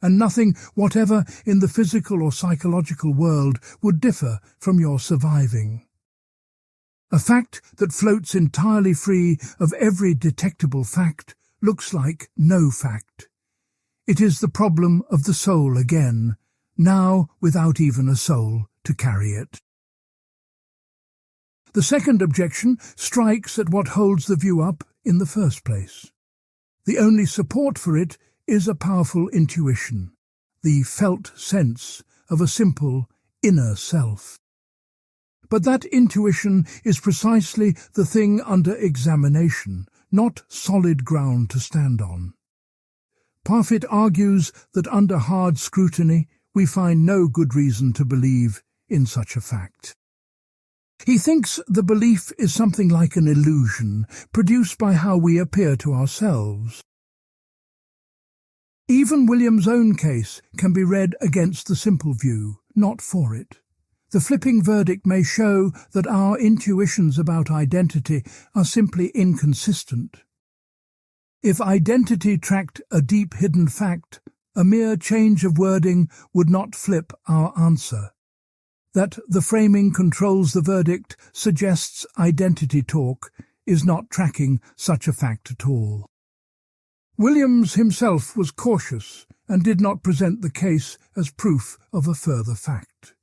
A: and nothing whatever in the physical or psychological world would differ from your surviving. A fact that floats entirely free of every detectable fact looks like no fact. It is the problem of the soul again, now without even a soul to carry it. The second objection strikes at what holds the view up in the first place. The only support for it is a powerful intuition, the felt sense of a simple inner self. But that intuition is precisely the thing under examination, not solid ground to stand on. Parfit argues that under hard scrutiny we find no good reason to believe in such a fact. He thinks the belief is something like an illusion produced by how we appear to ourselves. Even William's own case can be read against the simple view, not for it. The flipping verdict may show that our intuitions about identity are simply inconsistent. If identity tracked a deep hidden fact, a mere change of wording would not flip our answer. That the framing controls the verdict suggests identity talk is not tracking such a fact at all. Williams himself was cautious and did not present the case as proof of a further fact.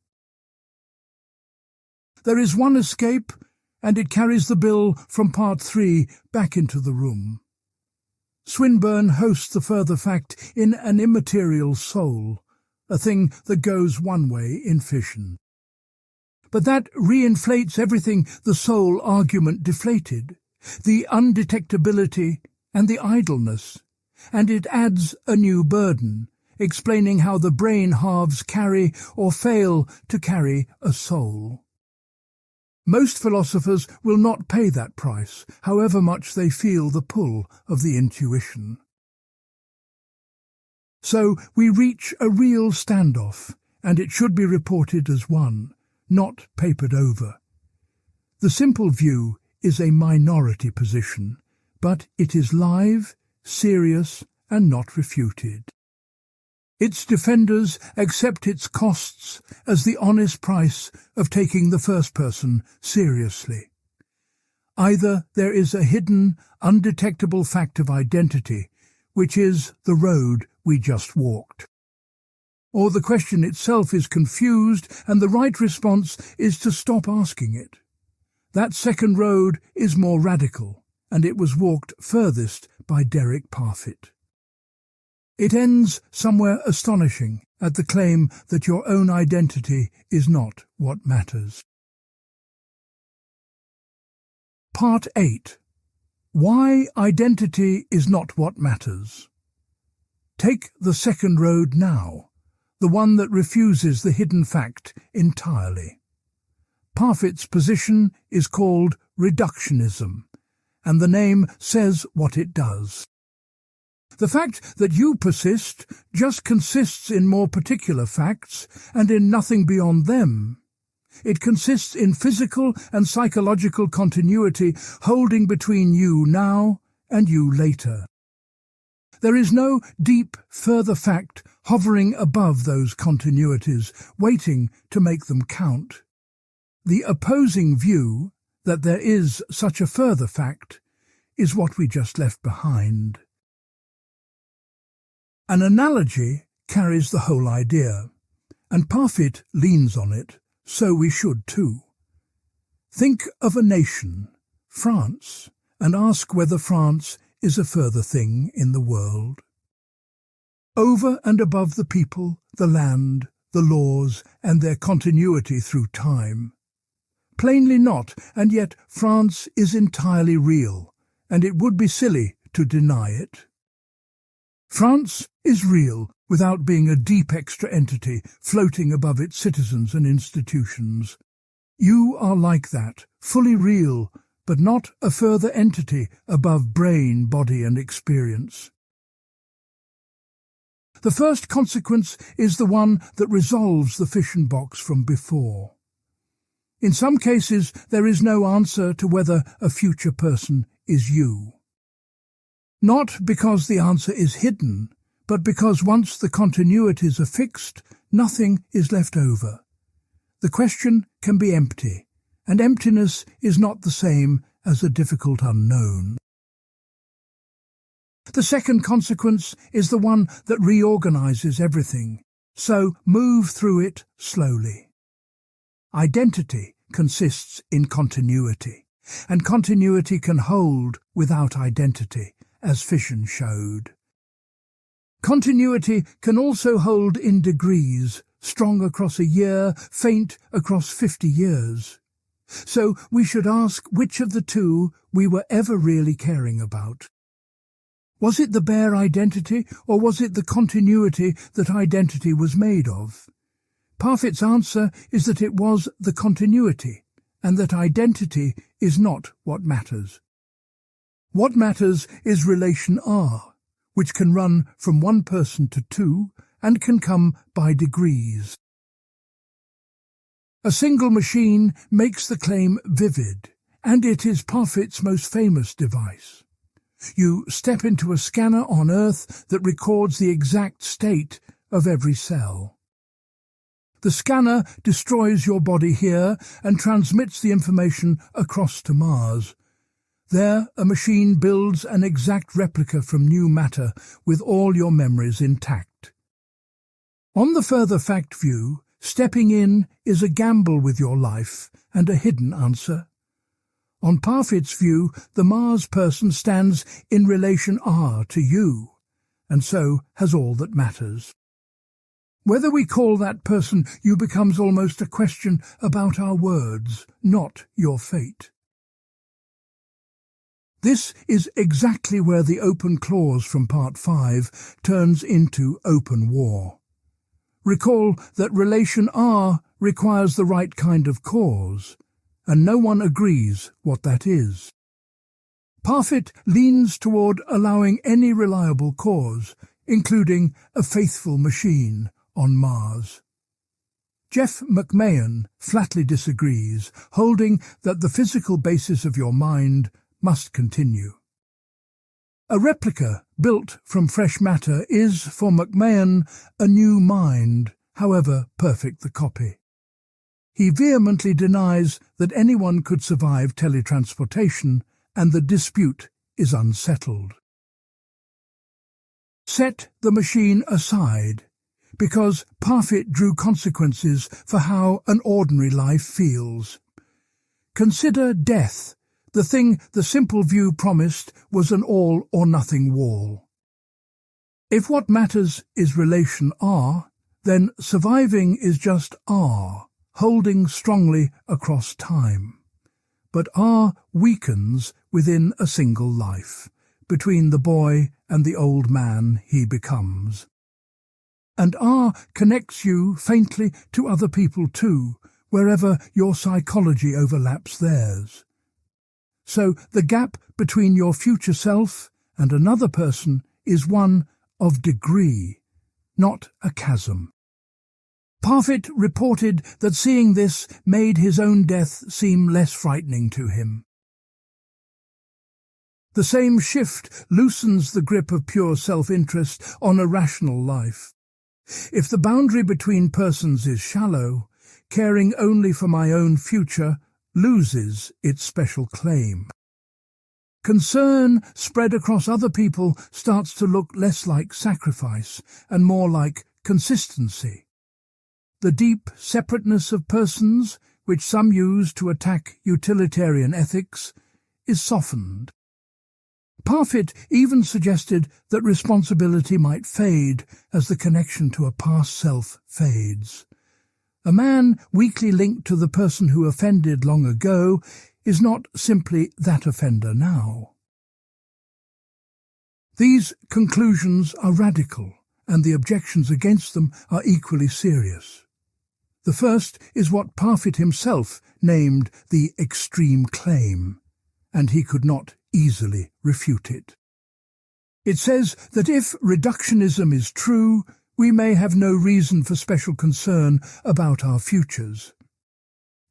A: There is one escape, and it carries the bill from Part 3 back into the room. Swinburne hosts the further fact in an immaterial soul, a thing that goes one way in fission. But that reinflates everything the soul argument deflated, the undetectability and the idleness, and it adds a new burden, explaining how the brain halves carry or fail to carry a soul. Most philosophers will not pay that price, however much they feel the pull of the intuition. So we reach a real standoff, and it should be reported as one, not papered over. The simple view is a minority position, but it is live, serious, and not refuted. Its defenders accept its costs as the honest price of taking the first person seriously. Either there is a hidden, undetectable fact of identity, which is the road we just walked, or the question itself is confused and the right response is to stop asking it. That second road is more radical, and it was walked furthest by Derek Parfit. It ends somewhere astonishing at the claim that your own identity is not what matters. Part 8. Why identity is not what matters. Take the second road now, the one that refuses the hidden fact entirely. Parfit's position is called reductionism, and the name says what it does. The fact that you persist just consists in more particular facts and in nothing beyond them. It consists in physical and psychological continuity holding between you now and you later. There is no deep further fact hovering above those continuities, waiting to make them count. The opposing view that there is such a further fact is what we just left behind. An analogy carries the whole idea, and Parfit leans on it, so we should too. Think of a nation, France, and ask whether France is a further thing in the world. Over and above the people, the land, the laws, and their continuity through time. Plainly not, and yet France is entirely real, and it would be silly to deny it. France is real without being a deep extra entity floating above its citizens and institutions. You are like that, fully real, but not a further entity above brain, body, and experience. The first consequence is the one that resolves the fission box from before. In some cases, there is no answer to whether a future person is you. Not because the answer is hidden, but because once the continuities are fixed, nothing is left over. The question can be empty, and emptiness is not the same as a difficult unknown. The second consequence is the one that reorganizes everything, so move through it slowly. Identity consists in continuity, and continuity can hold without identity, as fission showed. Continuity can also hold in degrees, strong across a year, faint across 50 years. So we should ask which of the two we were ever really caring about. Was it the bare identity, or was it the continuity that identity was made of? Parfit's answer is that it was the continuity, and that identity is not what matters. What matters is relation R, which can run from one person to two and can come by degrees. A single machine makes the claim vivid, and it is Parfit's most famous device. You step into a scanner on Earth that records the exact state of every cell. The scanner destroys your body here and transmits the information across to Mars. There, a machine builds an exact replica from new matter with all your memories intact. On the further fact view, stepping in is a gamble with your life and a hidden answer. On Parfit's view, the Mars person stands in relation R to you, and so has all that matters. Whether we call that person you becomes almost a question about our words, not your fate. This is exactly where the open clause from Part 5 turns into open war. Recall that relation R requires the right kind of cause, and no one agrees what that is. Parfit leans toward allowing any reliable cause, including a faithful machine on Mars. Jeff McMahon flatly disagrees, holding that the physical basis of your mind must continue. A replica built from fresh matter is, for McMahon, a new mind, however perfect the copy. He vehemently denies that anyone could survive teletransportation, and the dispute is unsettled. Set the machine aside, because Parfit drew consequences for how an ordinary life feels. Consider death, the thing the simple view promised was an all-or-nothing wall. If what matters is relation R, then surviving is just R, holding strongly across time. But R weakens within a single life, between the boy and the old man he becomes. And R connects you faintly to other people too, wherever your psychology overlaps theirs. So the gap between your future self and another person is one of degree, not a chasm. Parfit reported that seeing this made his own death seem less frightening to him. The same shift loosens the grip of pure self-interest on a rational life. If the boundary between persons is shallow, caring only for my own future loses its special claim. Concern spread across other people starts to look less like sacrifice and more like consistency. The deep separateness of persons, which some use to attack utilitarian ethics, is softened. Parfit even suggested that responsibility might fade as the connection to a past self fades. A man weakly linked to the person who offended long ago is not simply that offender now. These conclusions are radical, and the objections against them are equally serious. The first is what Parfit himself named the extreme claim, and he could not easily refute it. It says that if reductionism is true, we may have no reason for special concern about our futures.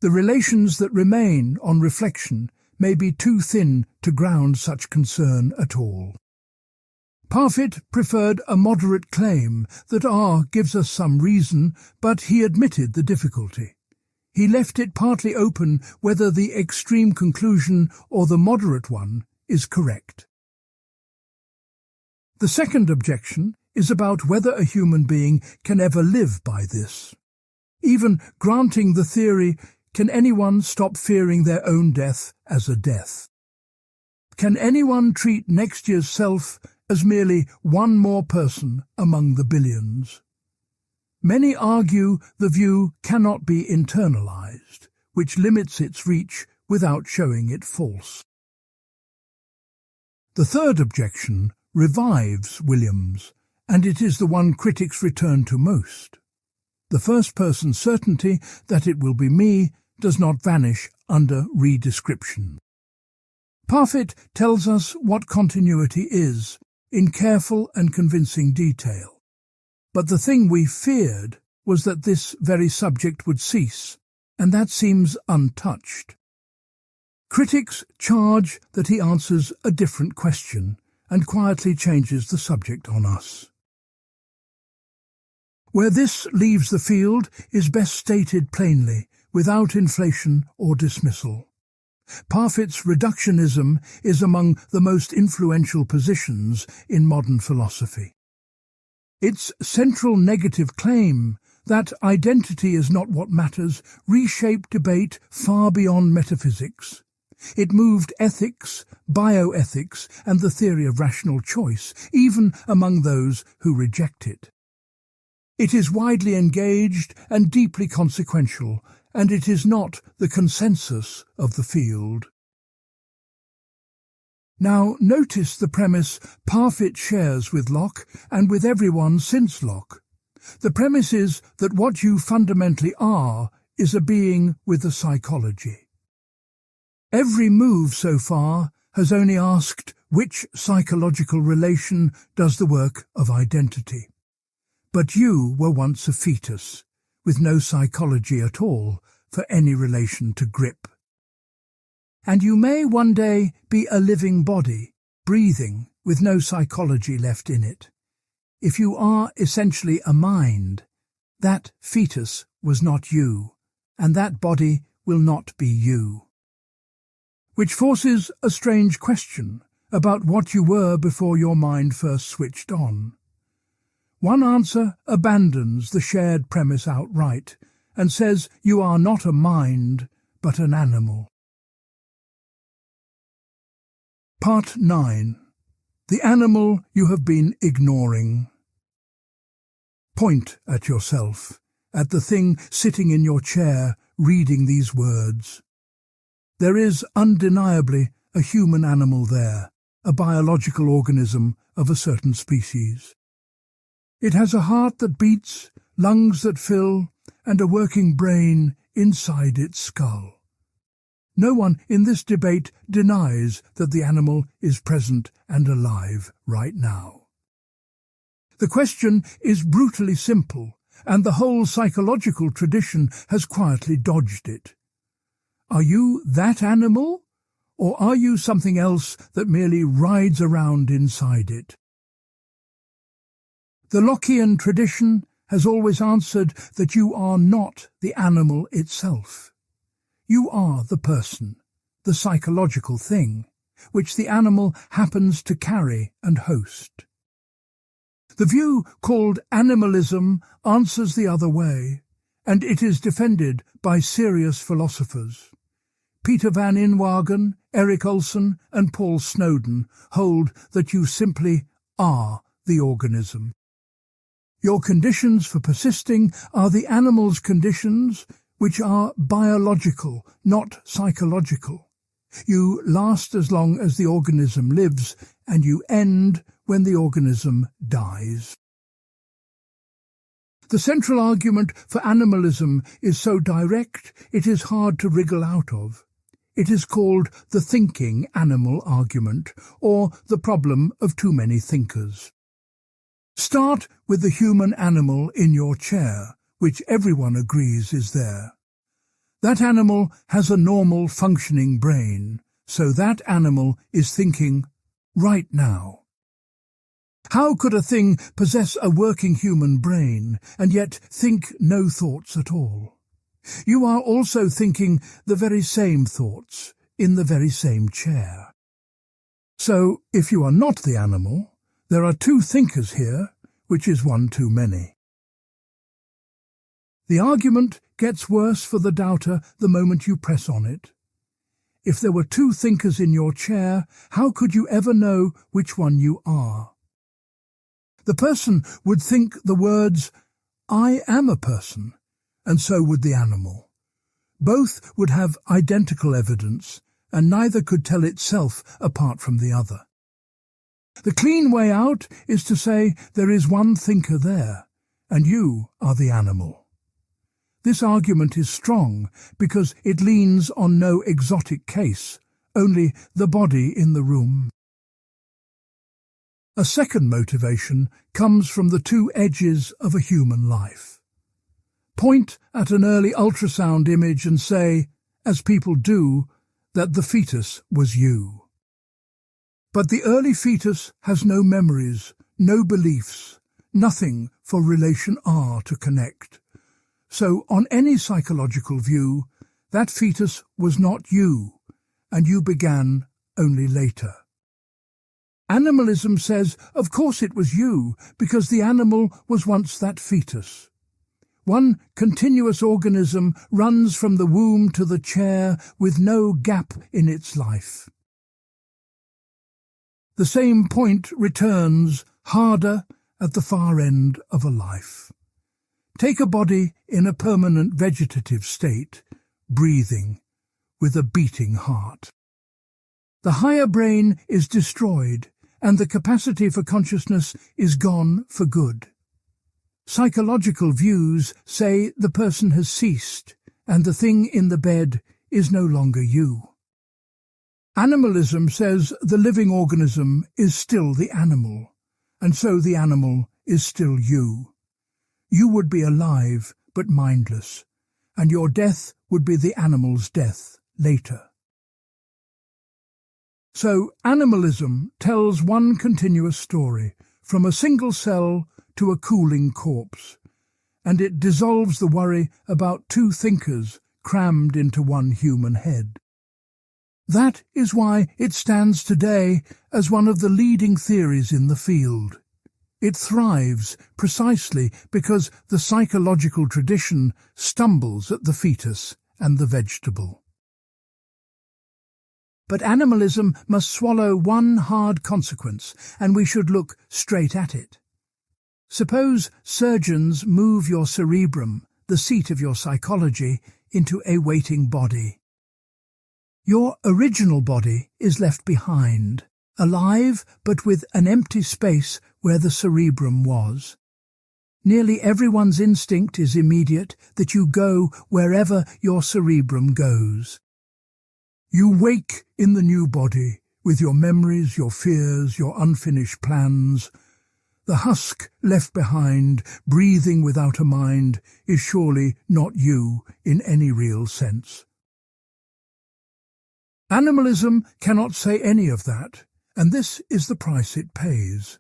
A: The relations that remain on reflection may be too thin to ground such concern at all. Parfit preferred a moderate claim that R gives us some reason, but he admitted the difficulty. He left it partly open whether the extreme conclusion or the moderate one is correct. The second objection is about whether a human being can ever live by this. Even granting the theory, can anyone stop fearing their own death as a death? Can anyone treat next year's self as merely one more person among the billions? Many argue the view cannot be internalized, which limits its reach without showing it false. The third objection revives Williams, and it is the one critics return to most. The first-person certainty that it will be me does not vanish under redescription. Parfit tells us what continuity is, in careful and convincing detail. But the thing we feared was that this very subject would cease, and that seems untouched. Critics charge that he answers a different question, and quietly changes the subject on us. Where this leaves the field is best stated plainly, without inflation or dismissal. Parfit's reductionism is among the most influential positions in modern philosophy. Its central negative claim that identity is not what matters reshaped debate far beyond metaphysics. It moved ethics, bioethics, and the theory of rational choice, even among those who reject it. It is widely engaged and deeply consequential, and it is not the consensus of the field. Now notice the premise Parfit shares with Locke and with everyone since Locke. The premise is that what you fundamentally are is a being with a psychology. Every move so far has only asked which psychological relation does the work of identity. But you were once a fetus, with no psychology at all for any relation to grip. And you may one day be a living body, breathing, with no psychology left in it. If you are essentially a mind, that fetus was not you, and that body will not be you. Which forces a strange question about what you were before your mind first switched on. One answer abandons the shared premise outright and says you are not a mind, but an animal. Part 9. The animal you have been ignoring. Point at yourself, at the thing sitting in your chair reading these words. There is undeniably a human animal there, a biological organism of a certain species. It has a heart that beats, lungs that fill, and a working brain inside its skull. No one in this debate denies that the animal is present and alive right now. The question is brutally simple, and the whole psychological tradition has quietly dodged it. Are you that animal, or are you something else that merely rides around inside it? The Lockean tradition has always answered that you are not the animal itself. You are the person, the psychological thing, which the animal happens to carry and host. The view called animalism answers the other way, and it is defended by serious philosophers. Peter van Inwagen, Erik Olson, and Paul Snowden hold that you simply are the organism. Your conditions for persisting are the animal's conditions, which are biological, not psychological. You last as long as the organism lives, and you end when the organism dies. The central argument for animalism is so direct it is hard to wriggle out of. It is called the thinking animal argument, or the problem of too many thinkers. Start with the human animal in your chair, which everyone agrees is there. That animal has a normal functioning brain, so that animal is thinking right now. How could a thing possess a working human brain and yet think no thoughts at all? You are also thinking the very same thoughts in the very same chair. So, if you are not the animal, there are two thinkers here, which is one too many. The argument gets worse for the doubter the moment you press on it. If there were two thinkers in your chair, how could you ever know which one you are? The person would think the words, "I am a person," and so would the animal. Both would have identical evidence, and neither could tell itself apart from the other. The clean way out is to say there is one thinker there, and you are the animal. This argument is strong because it leans on no exotic case, only the body in the room. A second motivation comes from the two edges of a human life. Point at an early ultrasound image and say, as people do, that the fetus was you. But the early fetus has no memories, no beliefs, nothing for relation R to connect. So on any psychological view, that fetus was not you, and you began only later. Animalism says, of course it was you, because the animal was once that fetus. One continuous organism runs from the womb to the chair with no gap in its life. The same point returns harder at the far end of a life. Take a body in a permanent vegetative state, breathing, with a beating heart. The higher brain is destroyed, and the capacity for consciousness is gone for good. Psychological views say the person has ceased, and the thing in the bed is no longer you. Animalism says the living organism is still the animal, and so the animal is still you. You would be alive but mindless, and your death would be the animal's death later. So animalism tells one continuous story, from a single cell to a cooling corpse, and it dissolves the worry about two thinkers crammed into one human head. That is why it stands today as one of the leading theories in the field. It thrives precisely because the psychological tradition stumbles at the fetus and the vegetable. But animalism must swallow one hard consequence, and we should look straight at it. Suppose surgeons move your cerebrum, the seat of your psychology, into a waiting body. Your original body is left behind, alive but with an empty space where the cerebrum was. Nearly everyone's instinct is immediate, that you go wherever your cerebrum goes. You wake in the new body, with your memories, your fears, your unfinished plans. The husk left behind, breathing without a mind, is surely not you in any real sense. Animalism cannot say any of that, and this is the price it pays.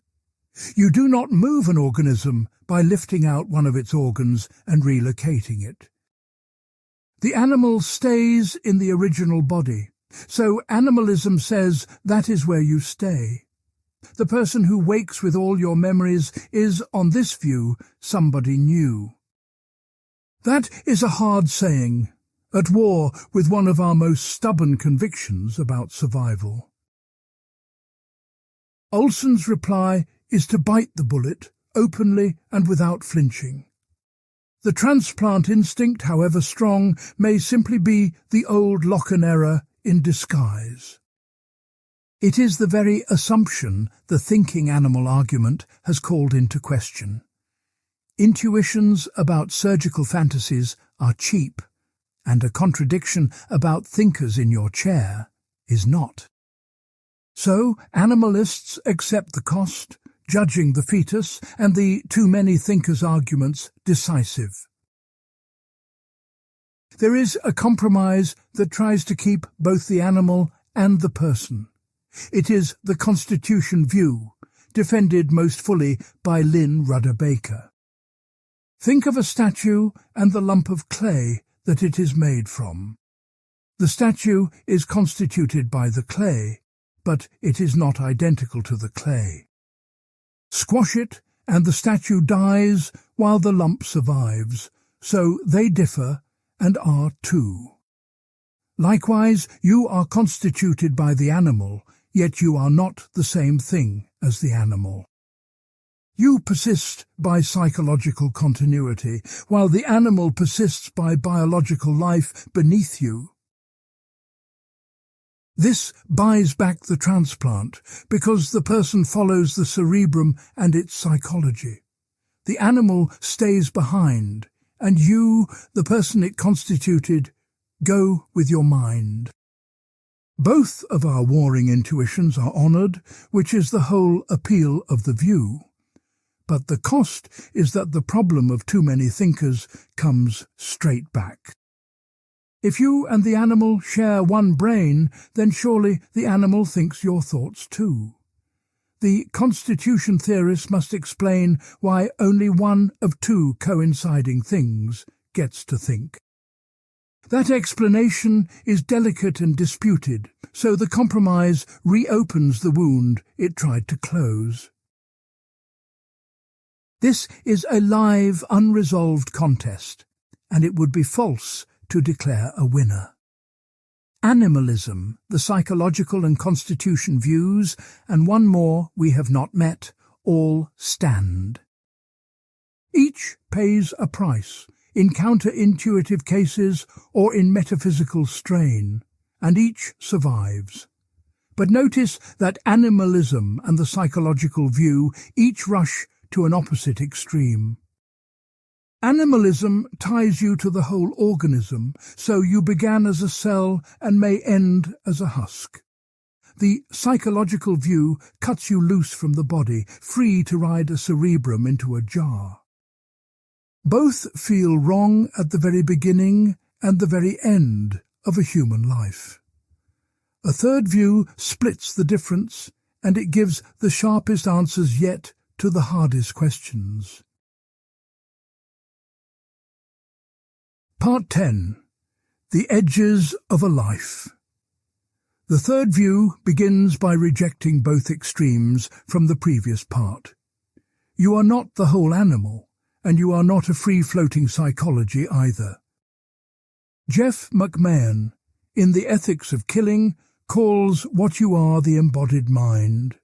A: You do not move an organism by lifting out one of its organs and relocating it. The animal stays in the original body, so animalism says that is where you stay. The person who wakes with all your memories is, on this view, somebody new. That is a hard saying, at war with one of our most stubborn convictions about survival. Olson's reply is to bite the bullet, openly and without flinching. The transplant instinct, however strong, may simply be the old Locke error in disguise. It is the very assumption the thinking animal argument has called into question. Intuitions about surgical fantasies are cheap, and a contradiction about thinkers in your chair is not. So animalists accept the cost, judging the fetus and the too many thinkers arguments decisive. There is a compromise that tries to keep both the animal and the person. It is the Constitution view, defended most fully by Lynn Rudder Baker. Think of a statue and the lump of clay that it is made from. The statue is constituted by the clay, but it is not identical to the clay. Squash it, and the statue dies while the lump survives, so they differ and are two. Likewise, you are constituted by the animal, yet you are not the same thing as the animal. You persist by psychological continuity, while the animal persists by biological life beneath you. This buys back the transplant, because the person follows the cerebrum and its psychology. The animal stays behind, and you, the person it constituted, go with your mind. Both of our warring intuitions are honoured, which is the whole appeal of the view. But the cost is that the problem of too many thinkers comes straight back. If you and the animal share one brain, then surely the animal thinks your thoughts too. The constitution theorist must explain why only one of two coinciding things gets to think. That explanation is delicate and disputed, so the compromise reopens the wound it tried to close. This is a live, unresolved contest, and it would be false to declare a winner. Animalism, the psychological and constitution views, and one more we have not met, all stand. Each pays a price, in counterintuitive cases or in metaphysical strain, and each survives. But notice that animalism and the psychological view each rush to an opposite extreme. Animalism ties you to the whole organism, so you began as a cell and may end as a husk. The psychological view cuts you loose from the body, free to ride a cerebrum into a jar. Both feel wrong at the very beginning and the very end of a human life. A third view splits the difference, and it gives the sharpest answers yet to the hardest questions. Part 10. The Edges of a Life. The third view begins by rejecting both extremes from the previous part. You are not the whole animal, and you are not a free-floating psychology either. Jeff McMahon, in The Ethics of Killing, calls what you are the embodied mind.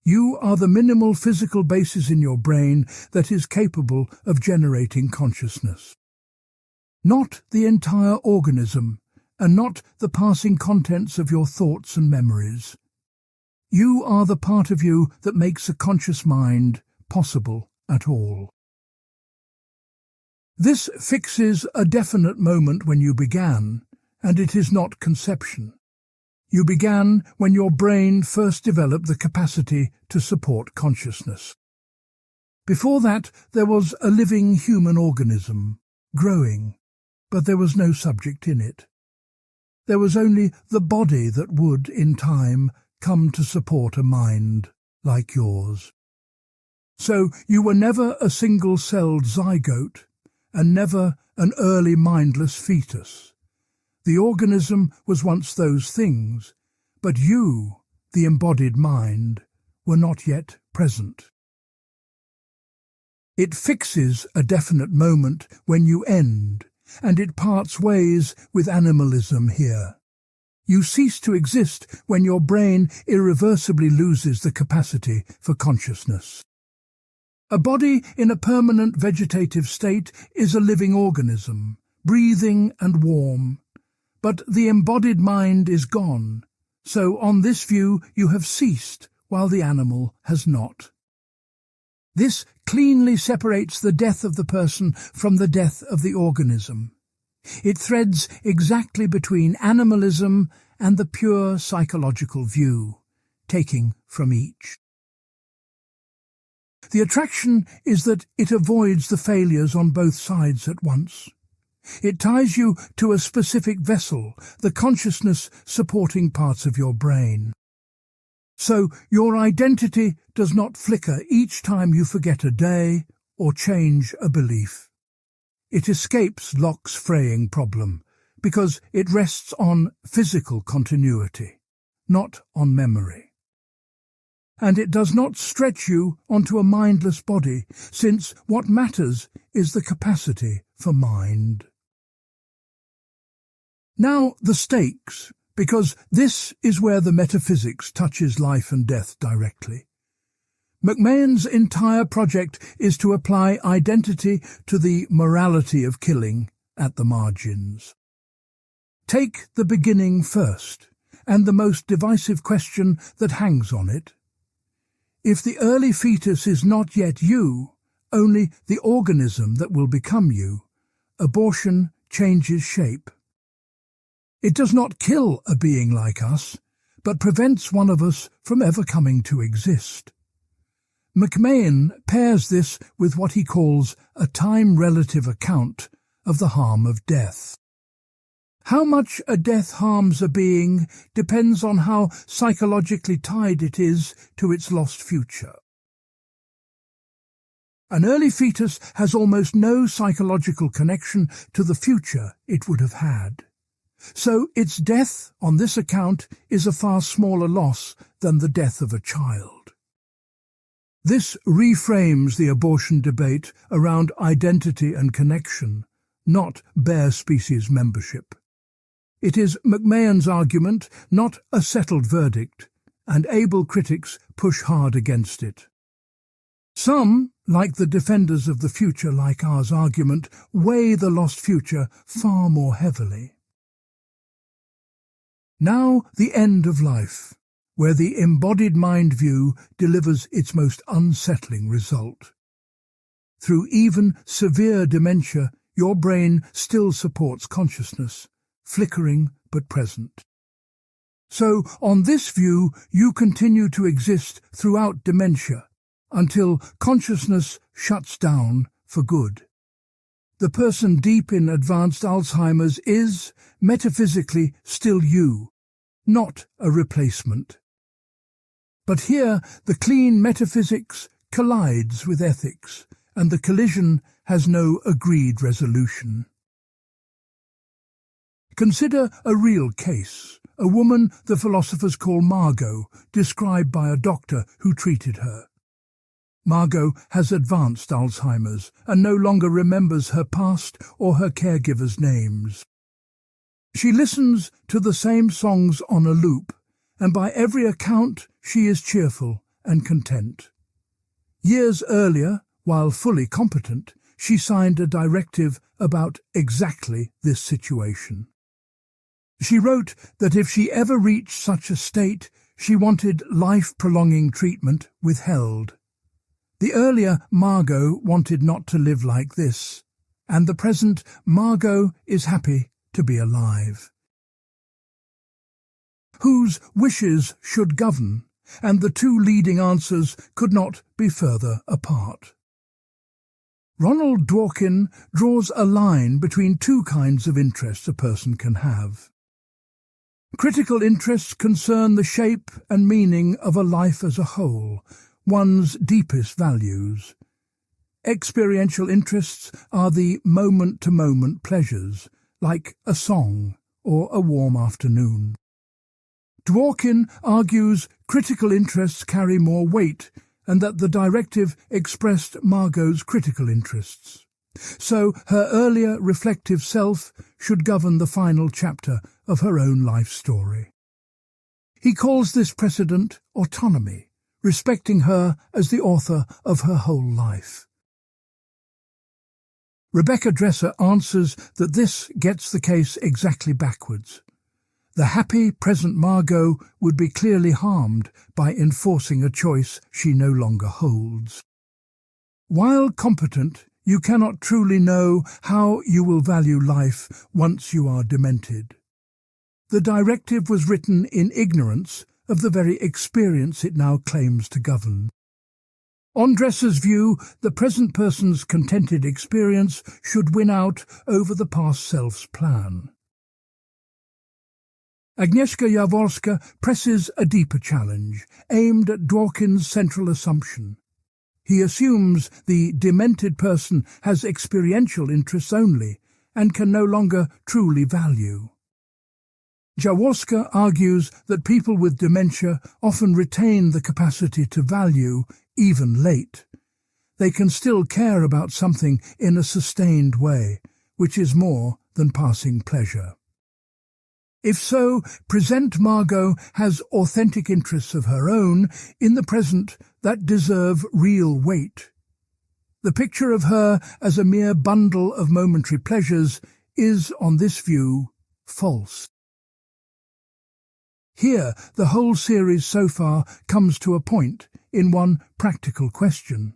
A: You are the minimal physical basis in your brain that is capable of generating consciousness. Not the entire organism, and not the passing contents of your thoughts and memories. You are the part of you that makes a conscious mind possible at all. This fixes a definite moment when you began, and it is not conception. You began when your brain first developed the capacity to support consciousness. Before that, there was a living human organism, growing, but there was no subject in it. There was only the body that would, in time, come to support a mind like yours. So you were never a single-celled zygote, and never an early mindless fetus. The organism was once those things, but you, the embodied mind, were not yet present. It fixes a definite moment when you end, and it parts ways with animalism here. You cease to exist when your brain irreversibly loses the capacity for consciousness. A body in a permanent vegetative state is a living organism, breathing and warm. But the embodied mind is gone, so on this view you have ceased while the animal has not. This cleanly separates the death of the person from the death of the organism. It threads exactly between animalism and the pure psychological view, taking from each. The attraction is that it avoids the failures on both sides at once. It ties you to a specific vessel, the consciousness supporting parts of your brain. So your identity does not flicker each time you forget a day or change a belief. It escapes Locke's fraying problem because it rests on physical continuity, not on memory. And it does not stretch you onto a mindless body, since what matters is the capacity for mind. Now the stakes, because this is where the metaphysics touches life and death directly. McMahon's entire project is to apply identity to the morality of killing at the margins. Take the beginning first, and the most divisive question that hangs on it. If the early fetus is not yet you, only the organism that will become you, abortion changes shape. It does not kill a being like us, but prevents one of us from ever coming to exist. McMahon pairs this with what he calls a time-relative account of the harm of death. How much a death harms a being depends on how psychologically tied it is to its lost future. An early fetus has almost no psychological connection to the future it would have had. So its death, on this account, is a far smaller loss than the death of a child. This reframes the abortion debate around identity and connection, not bare species membership. It is McMahon's argument, not a settled verdict, and able critics push hard against it. Some, like the defenders of the future like ours argument, weigh the lost future far more heavily. Now the end of life, where the embodied mind view delivers its most unsettling result. Through even severe dementia, your brain still supports consciousness, flickering but present. So, on this view, you continue to exist throughout dementia, until consciousness shuts down for good. The person deep in advanced Alzheimer's is, metaphysically, still you, not a replacement. But here the clean metaphysics collides with ethics, and the collision has no agreed resolution. Consider a real case, a woman the philosophers call Margot, described by a doctor who treated her. Margot has advanced Alzheimer's and no longer remembers her past or her caregivers' names. She listens to the same songs on a loop, and by every account she is cheerful and content. Years earlier, while fully competent, she signed a directive about exactly this situation. She wrote that if she ever reached such a state, she wanted life-prolonging treatment withheld. The earlier Margot wanted not to live like this, and the present Margot is happy to be alive. Whose wishes should govern, and the two leading answers could not be further apart. Ronald Dworkin draws a line between two kinds of interests a person can have. Critical interests concern the shape and meaning of a life as a whole, one's deepest values. Experiential interests are the moment-to-moment pleasures, like a song or a warm afternoon. Dworkin argues critical interests carry more weight and that the directive expressed Margot's critical interests. So her earlier reflective self should govern the final chapter of her own life story. He calls this precedent autonomy, respecting her as the author of her whole life. Rebecca Dresser answers that this gets the case exactly backwards. The happy present Margot would be clearly harmed by enforcing a choice she no longer holds. While competent, you cannot truly know how you will value life once you are demented. The directive was written in ignorance of the very experience it now claims to govern. On Dresser's view, the present person's contented experience should win out over the past self's plan. Agnieszka Jaworska presses a deeper challenge, aimed at Dworkin's central assumption. He assumes the demented person has experiential interests only and can no longer truly value. Jaworska argues that people with dementia often retain the capacity to value, even late. They can still care about something in a sustained way, which is more than passing pleasure. If so, present Margot has authentic interests of her own in the present that deserve real weight. The picture of her as a mere bundle of momentary pleasures is, on this view, false. Here, the whole series so far comes to a point in one practical question.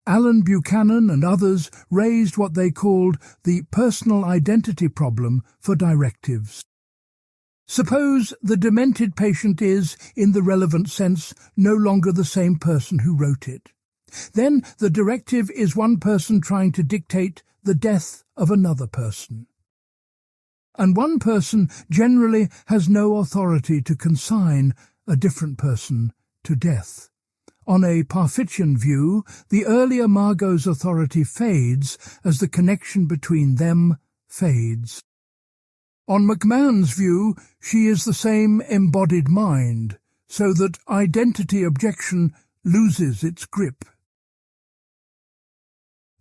A: Alan Buchanan and others raised what they called the personal identity problem for directives. Suppose the demented patient is, in the relevant sense, no longer the same person who wrote it. Then the directive is one person trying to dictate the death of another person. and one person generally has no authority to consign a different person to death. On a Parfitian view, the earlier Margot's authority fades as the connection between them fades. On McMahon's view, she is the same embodied mind, so that identity objection loses its grip.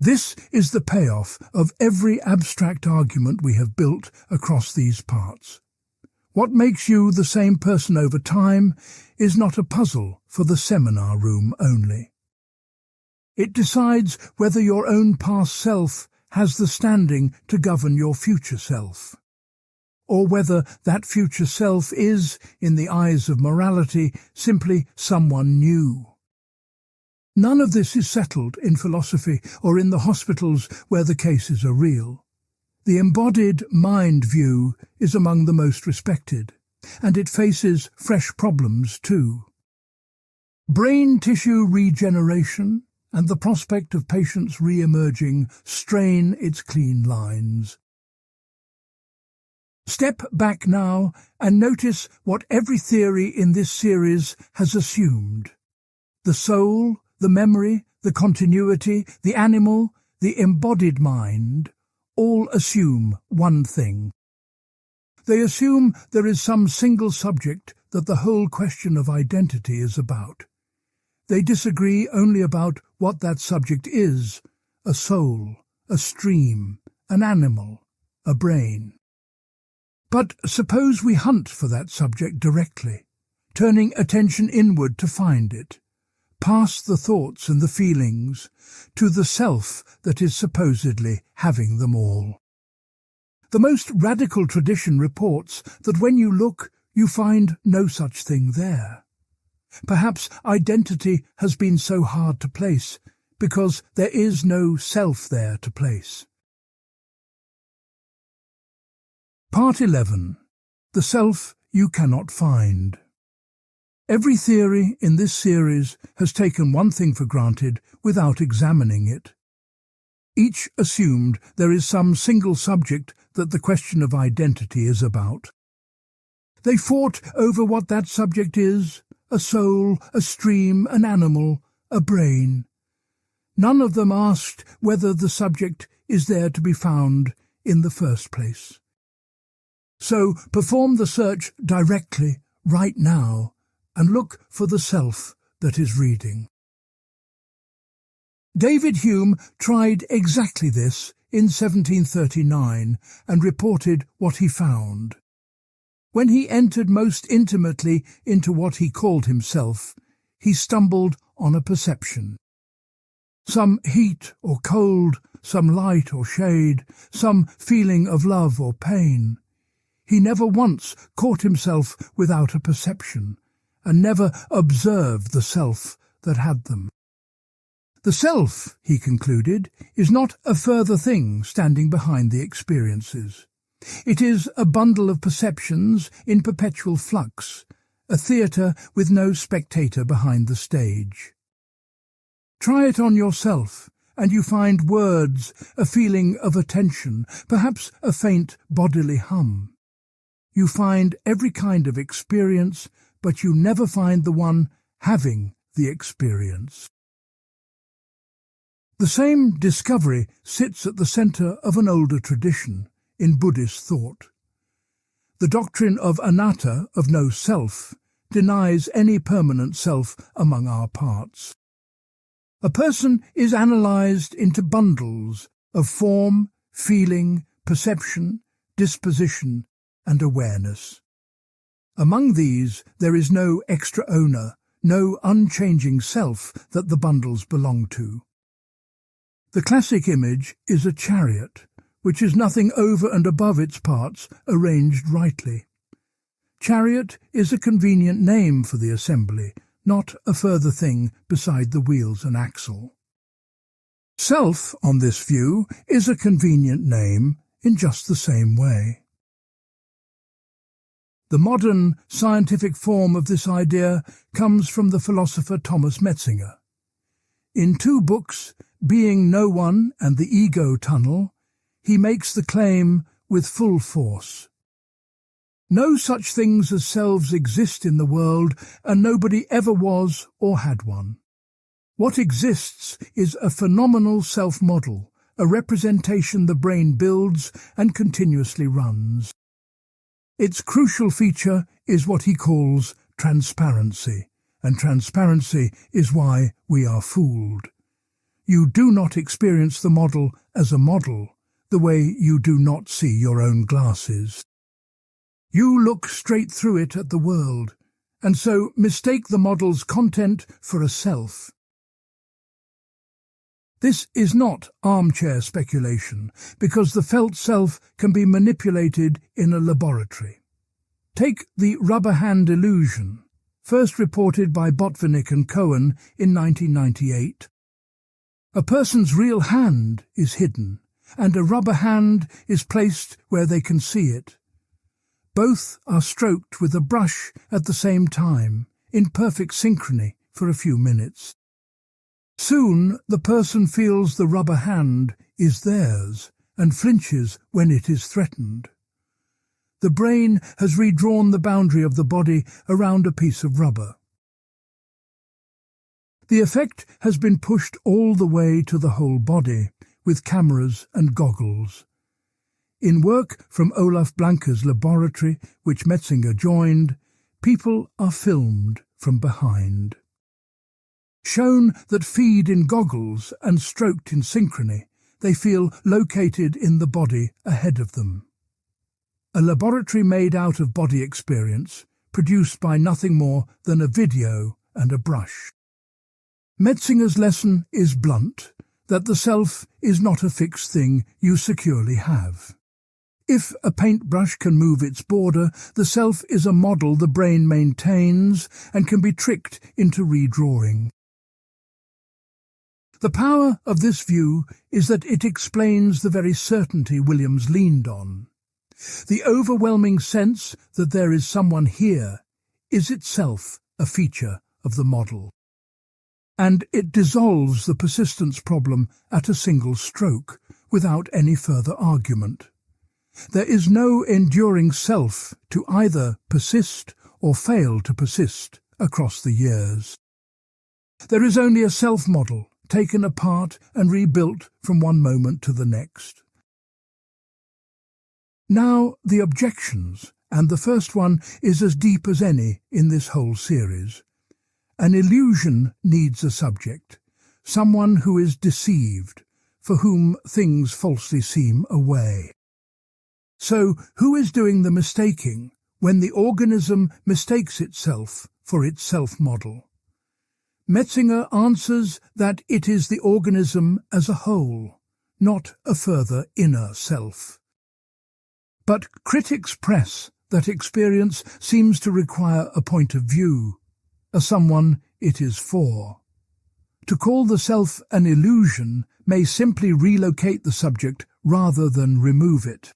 A: This is the payoff of every abstract argument we have built across these parts. What makes you the same person over time is not a puzzle for the seminar room only. It decides whether your own past self has the standing to govern your future self, or whether that future self is, in the eyes of morality, simply someone new. None of this is settled in philosophy or in the hospitals where the cases are real. The embodied mind view is among the most respected, and it faces fresh problems too. Brain tissue regeneration and the prospect of patients re-emerging strain its clean lines. Step back now and notice what every theory in this series has assumed. The soul, the memory, the continuity, the animal, the embodied mind, all assume one thing. They assume there is some single subject that the whole question of identity is about. They disagree only about what that subject is: a soul, a stream, an animal, a brain. But suppose we hunt for that subject directly, turning attention inward to find it, past the thoughts and the feelings, to the self that is supposedly having them all. The most radical tradition reports that when you look, you find no such thing there. Perhaps identity has been so hard to place because there is no self there to place. Part 11. The Self You Cannot Find. Every theory in this series has taken one thing for granted without examining it. Each assumed there is some single subject that the question of identity is about. They fought over what that subject is: a soul, a stream, an animal, a brain. None of them asked whether the subject is there to be found in the first place. So perform the search directly, right now, and look for the self that is reading. David Hume tried exactly this in 1739 and reported what he found. When he entered most intimately into what he called himself, he stumbled on a perception. Some heat or cold, some light or shade, some feeling of love or pain. He never once caught himself without a perception, and never observed the self that had them. The self, he concluded, is not a further thing standing behind the experiences. It is a bundle of perceptions in perpetual flux, a theatre with no spectator behind the stage. Try it on yourself, and you find words, a feeling of attention, perhaps a faint bodily hum. You find every kind of experience, but you never find the one having the experience. The same discovery sits at the centre of an older tradition in Buddhist thought. The doctrine of anatta, of no self, denies any permanent self among our parts. A person is analysed into bundles of form, feeling, perception, disposition, and awareness. Among these there is no extra owner, no unchanging self that the bundles belong to. The classic image is a chariot, which is nothing over and above its parts arranged rightly. Chariot is a convenient name for the assembly, not a further thing beside the wheels and axle. Self, on this view, is a convenient name in just the same way. The modern scientific form of this idea comes from the philosopher Thomas Metzinger. In 2 books, Being No One and the Ego Tunnel, he makes the claim, with full force. No such things as selves exist in the world, and nobody ever was or had one. What exists is a phenomenal self-model, a representation the brain builds and continuously runs. Its crucial feature is what he calls transparency, and transparency is why we are fooled. You do not experience the model as a model, the way you do not see your own glasses. You look straight through it at the world, and so mistake the model's content for a self. This is not armchair speculation, because the felt self can be manipulated in a laboratory. Take the rubber hand illusion, first reported by Botvinnik and Cohen in 1998. A person's real hand is hidden, and a rubber hand is placed where they can see it. Both are stroked with a brush at the same time, in perfect synchrony, for a few minutes. Soon the person feels the rubber hand is theirs and flinches when it is threatened. The brain has redrawn the boundary of the body around a piece of rubber. The effect has been pushed all the way to the whole body, with cameras and goggles. In work from Olaf Blanke's laboratory, which Metzinger joined, people are filmed from behind. Shown that feed in goggles and stroked in synchrony, they feel located in the body ahead of them. A laboratory made out of body experience, produced by nothing more than a video and a brush. Metzinger's lesson is blunt, that the self is not a fixed thing you securely have. If a paintbrush can move its border, the self is a model the brain maintains and can be tricked into redrawing. The power of this view is that it explains the very certainty Williams leaned on. The overwhelming sense that there is someone here is itself a feature of the model. And it dissolves the persistence problem at a single stroke, without any further argument. There is no enduring self to either persist or fail to persist across the years. There is only a self-model, taken apart and rebuilt from one moment to the next. Now the objections, and the first one is as deep as any in this whole series. An illusion needs a subject, someone who is deceived, for whom things falsely seem a way. So who is doing the mistaking when the organism mistakes itself for its self-model? Metzinger answers that it is the organism as a whole, not a further inner self. But critics press that experience seems to require a point of view, a someone it is for. To call the self an illusion may simply relocate the subject rather than remove it.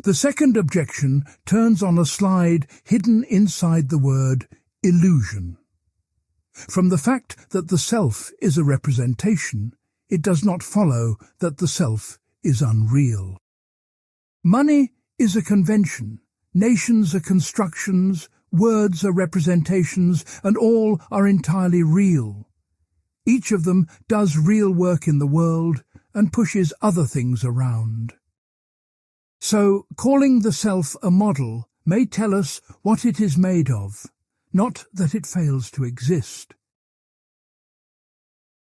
A: The second objection turns on a slide hidden inside the word illusion. From the fact that the self is a representation, it does not follow that the self is unreal. Money is a convention, nations are constructions, words are representations, and all are entirely real. Each of them does real work in the world and pushes other things around. So, calling the self a model may tell us what it is made of, not that it fails to exist.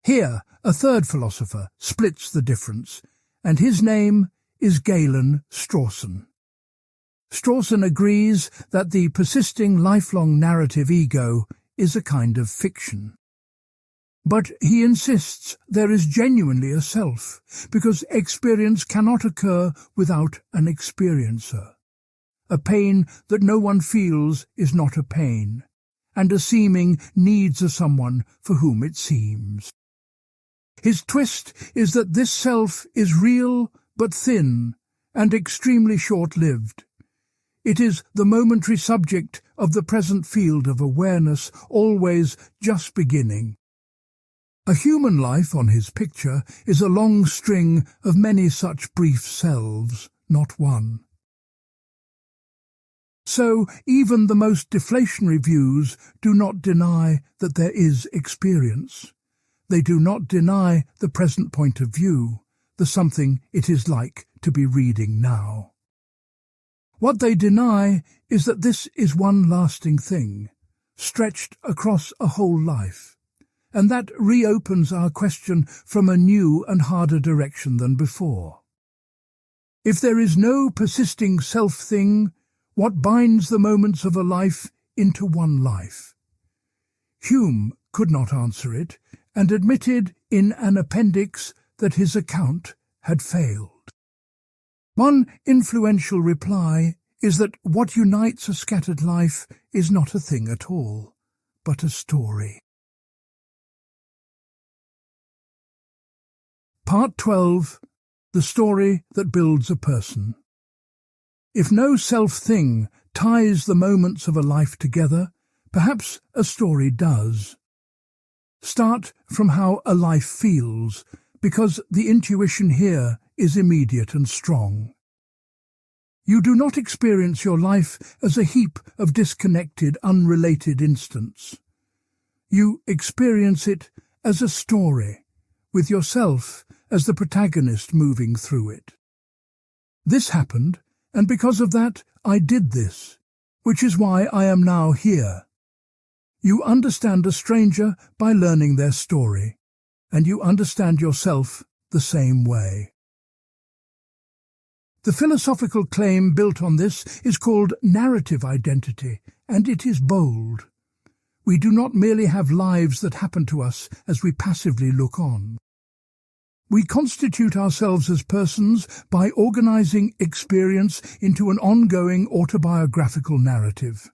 A: Here, a third philosopher splits the difference, and his name is Galen Strawson. Strawson agrees that the persisting lifelong narrative ego is a kind of fiction. But he insists there is genuinely a self, because experience cannot occur without an experiencer. A pain that no one feels is not a pain, and a seeming needs a someone for whom it seems. His twist is that this self is real but thin and extremely short-lived. It is the momentary subject of the present field of awareness, always just beginning. A human life on his picture is a long string of many such brief selves, not one. So even the most deflationary views do not deny that there is experience. They do not deny the present point of view, the something it is like to be reading now. What they deny is that this is one lasting thing, stretched across a whole life, and that reopens our question from a new and harder direction than before. If there is no persisting self-thing, what binds the moments of a life into one life? Hume could not answer it, and admitted in an appendix that his account had failed. One influential reply is that what unites a scattered life is not a thing at all, but a story. Part 12. The story that builds a person. If no self-thing ties the moments of a life together, perhaps a story does. Start from how a life feels, because the intuition here is immediate and strong. You do not experience your life as a heap of disconnected, unrelated instants. You experience it as a story, with yourself as the protagonist moving through it. This happened, and because of that I did this, which is why I am now here. You understand a stranger by learning their story, and you understand yourself the same way. The philosophical claim built on this is called narrative identity, and it is bold. We do not merely have lives that happen to us as we passively look on. We constitute ourselves as persons by organizing experience into an ongoing autobiographical narrative.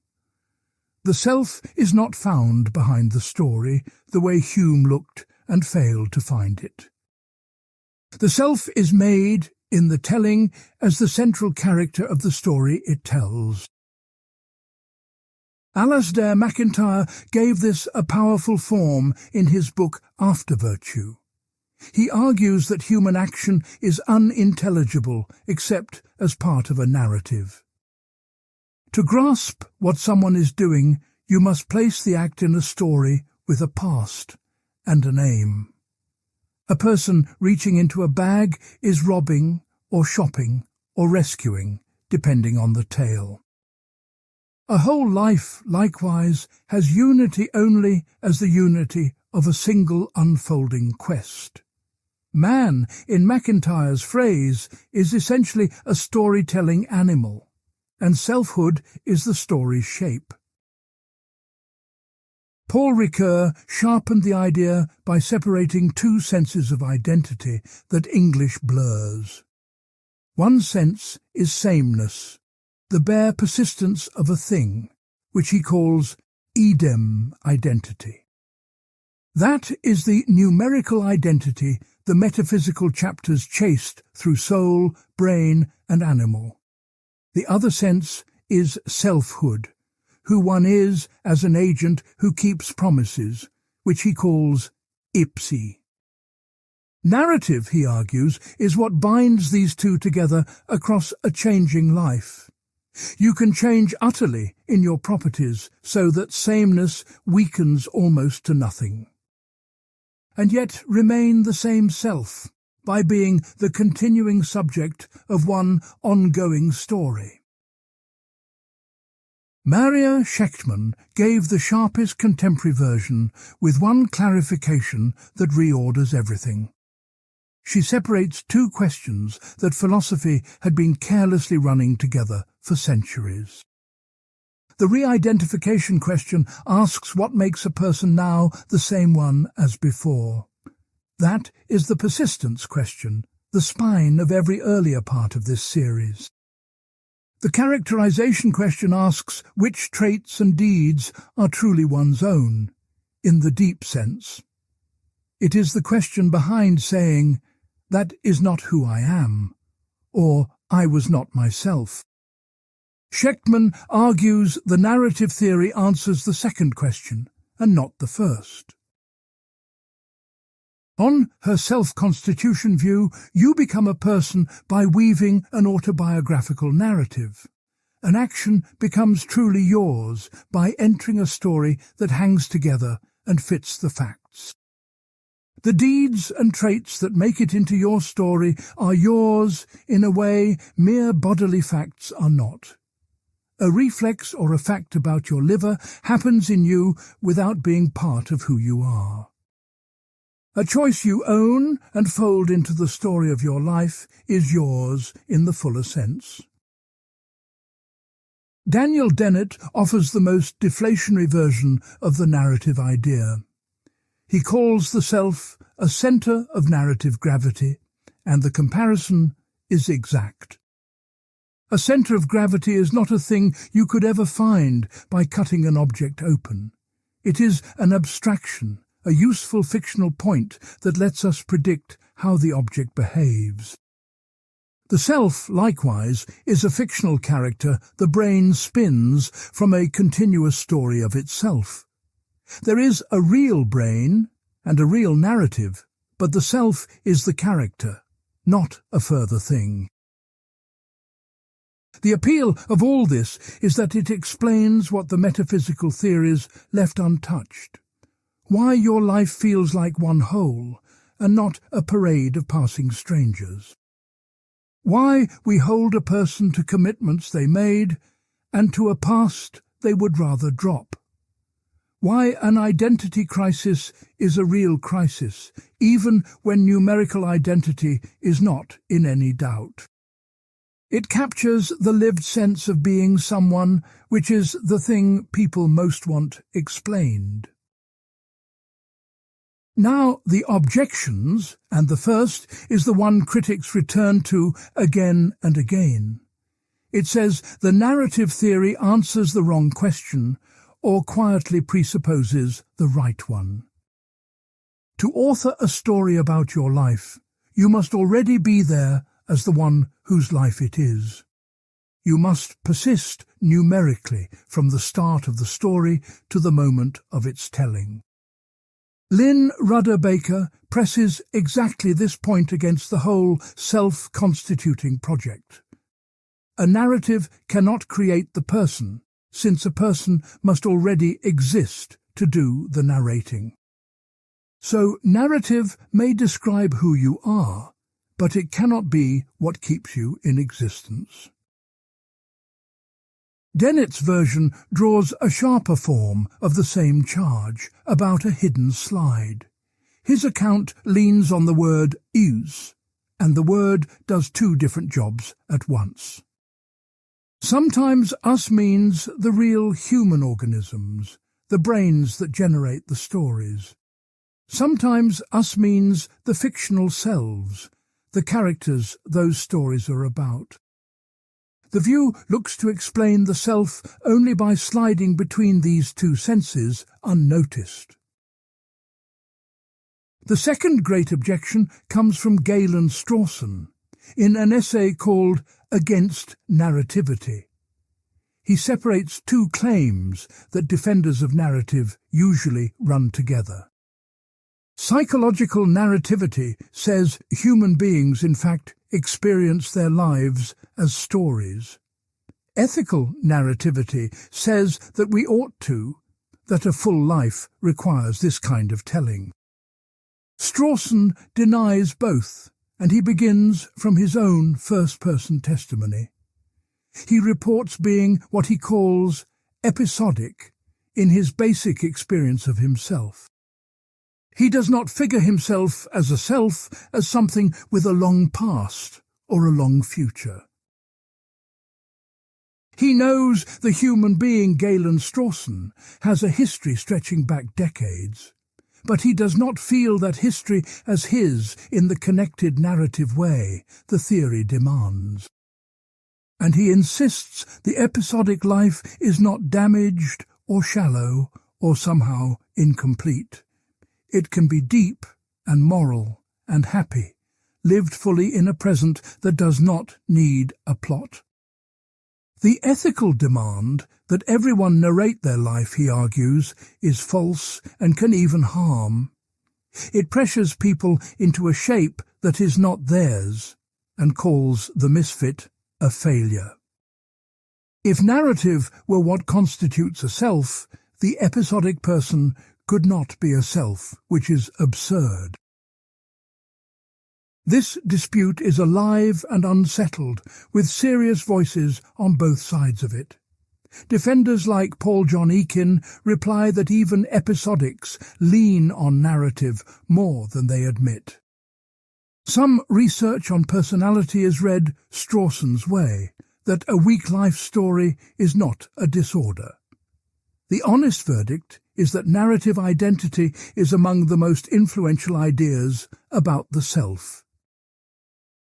A: The self is not found behind the story the way Hume looked and failed to find it. The self is made in the telling as the central character of the story it tells. Alasdair MacIntyre gave this a powerful form in his book After Virtue. He argues that human action is unintelligible except as part of a narrative. To grasp what someone is doing, you must place the act in a story with a past and an aim. A person reaching into a bag is robbing or shopping or rescuing, depending on the tale. A whole life, likewise, has unity only as the unity of a single unfolding quest. Man, in MacIntyre's phrase, is essentially a storytelling animal, and selfhood is the story's shape. Paul Ricoeur sharpened the idea by separating two senses of identity that English blurs. One sense is sameness, the bare persistence of a thing, which he calls idem identity. That is the numerical identity the metaphysical chapters chased through soul, brain, and animal. The other sense is selfhood, who one is as an agent who keeps promises, which he calls ipsi. Narrative, he argues, is what binds these two together across a changing life. You can change utterly in your properties so that sameness weakens almost to nothing, and yet remain the same self by being the continuing subject of one ongoing story. Maria Schechtman gave the sharpest contemporary version with one clarification that reorders everything. She separates two questions that philosophy had been carelessly running together for centuries. The re-identification question asks what makes a person now the same one as before. That is the persistence question, the spine of every earlier part of this series. The characterization question asks which traits and deeds are truly one's own, in the deep sense. It is the question behind saying, "That is not who I am," or "I was not myself." Schechtman argues the narrative theory answers the second question, and not the first. On her self-constitution view, you become a person by weaving an autobiographical narrative. An action becomes truly yours by entering a story that hangs together and fits the facts. The deeds and traits that make it into your story are yours in a way mere bodily facts are not. A reflex or a fact about your liver happens in you without being part of who you are. A choice you own and fold into the story of your life is yours in the fuller sense. Daniel Dennett offers the most deflationary version of the narrative idea. He calls the self a centre of narrative gravity, and the comparison is exact. A centre of gravity is not a thing you could ever find by cutting an object open. It is an abstraction, a useful fictional point that lets us predict how the object behaves. The self, likewise, is a fictional character the brain spins from a continuous story of itself. There is a real brain and a real narrative, but the self is the character, not a further thing. The appeal of all this is that it explains what the metaphysical theories left untouched. Why your life feels like one whole, and not a parade of passing strangers. Why we hold a person to commitments they made, and to a past they would rather drop. Why an identity crisis is a real crisis, even when numerical identity is not in any doubt. It captures the lived sense of being someone, which is the thing people most want explained. Now the objections, and the first is the one critics return to again and again. It says the narrative theory answers the wrong question, or quietly presupposes the right one. To author a story about your life, you must already be there as the one whose life it is. You must persist numerically from the start of the story to the moment of its telling. Lynn Rudder Baker presses exactly this point against the whole self-constituting project. A narrative cannot create the person, since a person must already exist to do the narrating. So narrative may describe who you are, but it cannot be what keeps you in existence. Dennett's version draws a sharper form of the same charge about a hidden slide. His account leans on the word use, and the word does two different jobs at once. Sometimes us means the real human organisms, the brains that generate the stories. Sometimes us means the fictional selves, the characters those stories are about. The view looks to explain the self only by sliding between these two senses unnoticed. The second great objection comes from Galen Strawson in an essay called Against Narrativity. He separates two claims that defenders of narrative usually run together. Psychological narrativity says human beings, in fact, experience their lives as stories. Ethical narrativity says that we ought to, that a full life requires this kind of telling. Strawson denies both, and he begins from his own first-person testimony. He reports being what he calls episodic in his basic experience of himself. He does not figure himself as a self as something with a long past or a long future. He knows the human being Galen Strawson has a history stretching back decades, but he does not feel that history as his in the connected narrative way the theory demands. And he insists the episodic life is not damaged or shallow or somehow incomplete. It can be deep and moral and happy, lived fully in a present that does not need a plot. The ethical demand that everyone narrate their life, he argues, is false and can even harm. It pressures people into a shape that is not theirs and calls the misfit a failure. If narrative were what constitutes a self, the episodic person could not be a self, which is absurd. This dispute is alive and unsettled, with serious voices on both sides of it. Defenders like Paul John Eakin reply that even episodics lean on narrative more than they admit. Some research on personality has read Strawson's way, that a weak life story is not a disorder. The honest verdict is that narrative identity is among the most influential ideas about the self.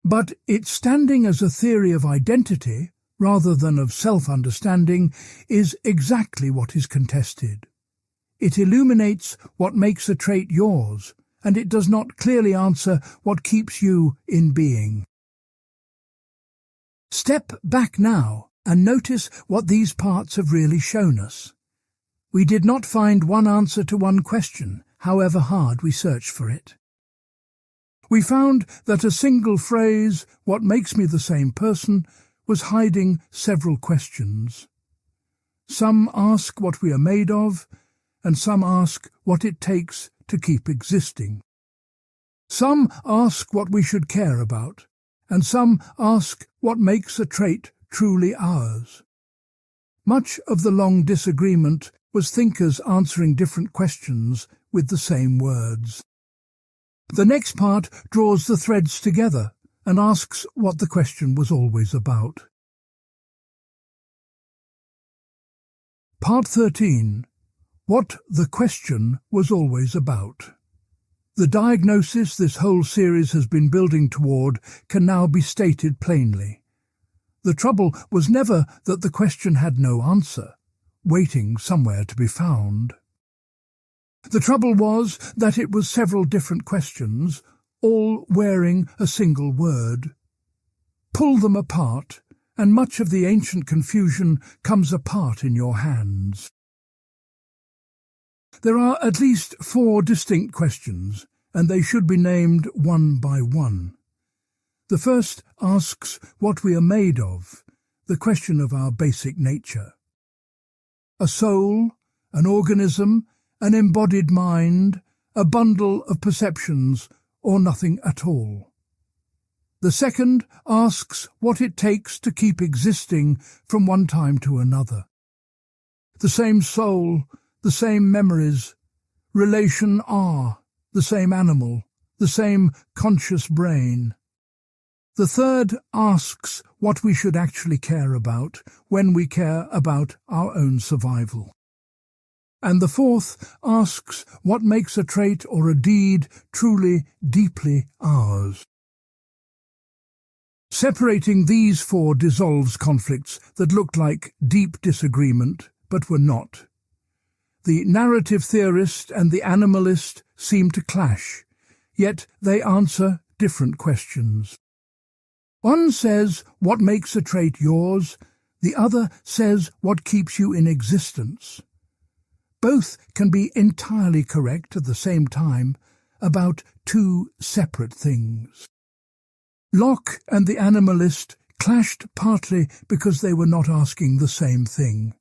A: But its standing as a theory of identity, rather than of self-understanding, is exactly what is contested. It illuminates what makes a trait yours, and it does not clearly answer what keeps you in being. Step back now and notice what these parts have really shown us. We did not find one answer to one question, however hard we searched for it. We found that a single phrase, "What makes me the same person," was hiding several questions. Some ask what we are made of, and some ask what it takes to keep existing. Some ask what we should care about, and some ask what makes a trait truly ours. Much of the long disagreement was thinkers answering different questions with the same words. The next part draws the threads together and asks what the question was always about. Part 13. What the question was always about. The diagnosis this whole series has been building toward can now be stated plainly. The trouble was never that the question had no answer, waiting somewhere to be found. The trouble was that it was several different questions, all wearing a single word. Pull them apart, and much of the ancient confusion comes apart in your hands. There are at least 4 distinct questions, and they should be named one by one. The first asks what we are made of, the question of our basic nature. A soul, an organism, an embodied mind, a bundle of perceptions, or nothing at all. The second asks what it takes to keep existing from one time to another. The same soul, the same memories, relation R, the same animal, the same conscious brain. The third asks what we should actually care about when we care about our own survival. And the fourth asks what makes a trait or a deed truly, deeply ours. Separating these 4 dissolves conflicts that looked like deep disagreement, but were not. The narrative theorist and the animalist seem to clash, yet they answer different questions. One says what makes a trait yours, the other says what keeps you in existence. Both can be entirely correct at the same time about 2 separate things. Locke and the animalist clashed partly because they were not asking the same thing.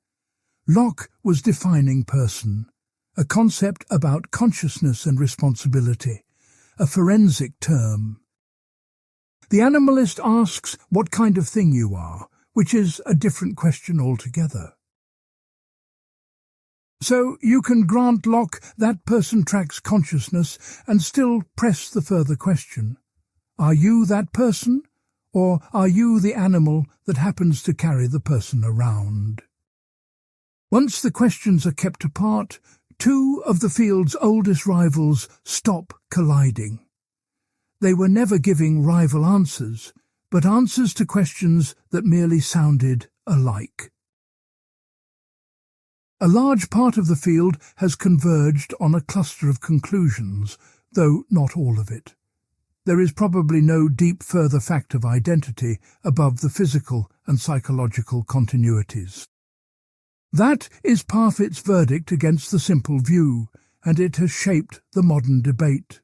A: Locke was defining person, a concept about consciousness and responsibility, a forensic term. The animalist asks what kind of thing you are, which is a different question altogether. So you can grant Locke that person tracks consciousness and still press the further question. Are you that person, or are you the animal that happens to carry the person around? Once the questions are kept apart, 2 of the field's oldest rivals stop colliding. They were never giving rival answers, but answers to questions that merely sounded alike. A large part of the field has converged on a cluster of conclusions, though not all of it. There is probably no deep further fact of identity above the physical and psychological continuities. That is Parfit's verdict against the simple view, and it has shaped the modern debate.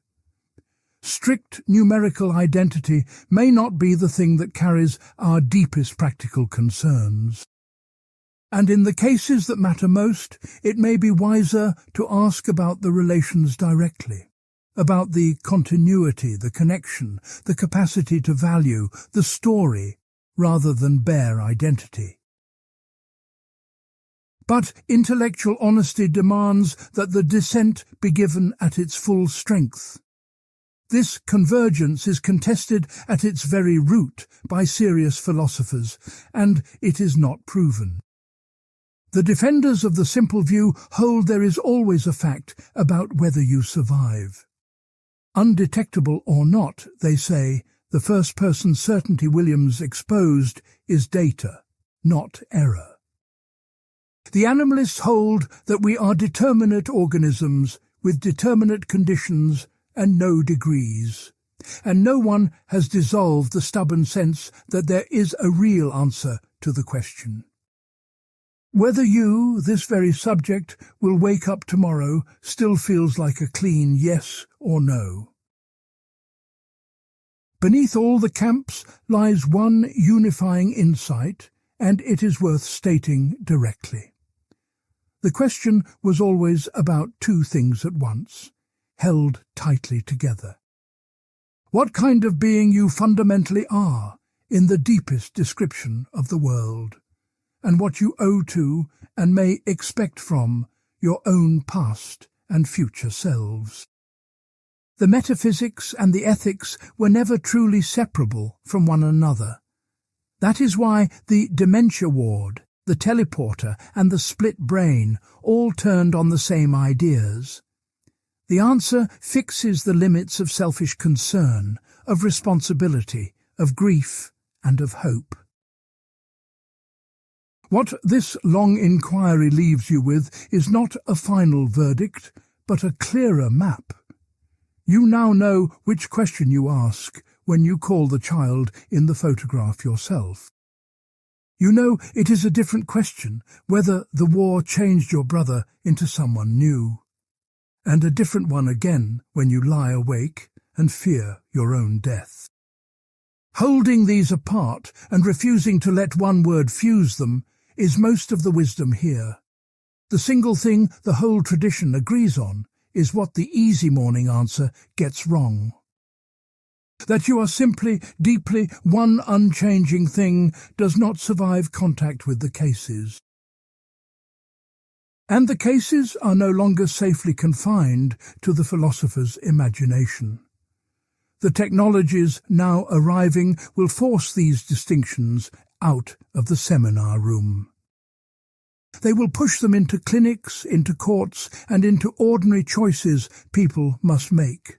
A: Strict numerical identity may not be the thing that carries our deepest practical concerns. And in the cases that matter most, it may be wiser to ask about the relations directly, about the continuity, the connection, the capacity to value, the story, rather than bare identity. But intellectual honesty demands that the dissent be given at its full strength. This convergence is contested at its very root by serious philosophers, and it is not proven. The defenders of the simple view hold there is always a fact about whether you survive. Undetectable or not, they say, the first-person certainty Williams exposed is data, not error. The animalists hold that we are determinate organisms with determinate conditions and no degrees, and no one has dissolved the stubborn sense that there is a real answer to the question. Whether you, this very subject, will wake up tomorrow still feels like a clean yes or no. Beneath all the camps lies one unifying insight, and it is worth stating directly. The question was always about two things at once, held tightly together. What kind of being you fundamentally are in the deepest description of the world, and what you owe to and may expect from your own past and future selves. The metaphysics and the ethics were never truly separable from one another. That is why the dementia ward, the teleporter, and the split brain all turned on the same ideas. The answer fixes the limits of selfish concern, of responsibility, of grief, and of hope. What this long inquiry leaves you with is not a final verdict, but a clearer map. You now know which question you ask when you call the child in the photograph yourself. You know it is a different question whether the war changed your brother into someone new, and a different one again when you lie awake and fear your own death. Holding these apart and refusing to let one word fuse them is most of the wisdom here. The single thing the whole tradition agrees on is what the easy morning answer gets wrong. That you are simply, deeply, one unchanging thing does not survive contact with the cases. And the cases are no longer safely confined to the philosopher's imagination. The technologies now arriving will force these distinctions out of the seminar room. They will push them into clinics, into courts, and into ordinary choices people must make.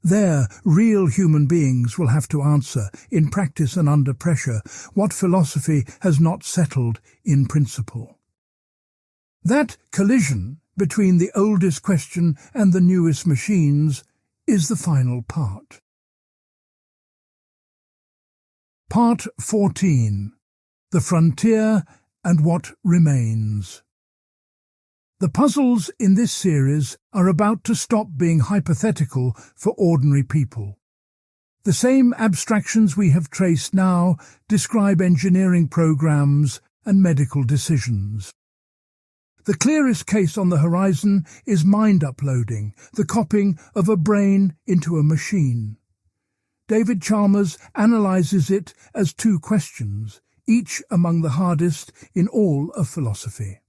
A: There, real human beings will have to answer, in practice and under pressure, what philosophy has not settled in principle. That collision between the oldest question and the newest machines is the final part. Part 14. The Frontier and What Remains. The puzzles in this series are about to stop being hypothetical for ordinary people. The same abstractions we have traced now describe engineering programs and medical decisions. The clearest case on the horizon is mind uploading, the copying of a brain into a machine. David Chalmers analyzes it as two questions, each among the hardest in all of philosophy.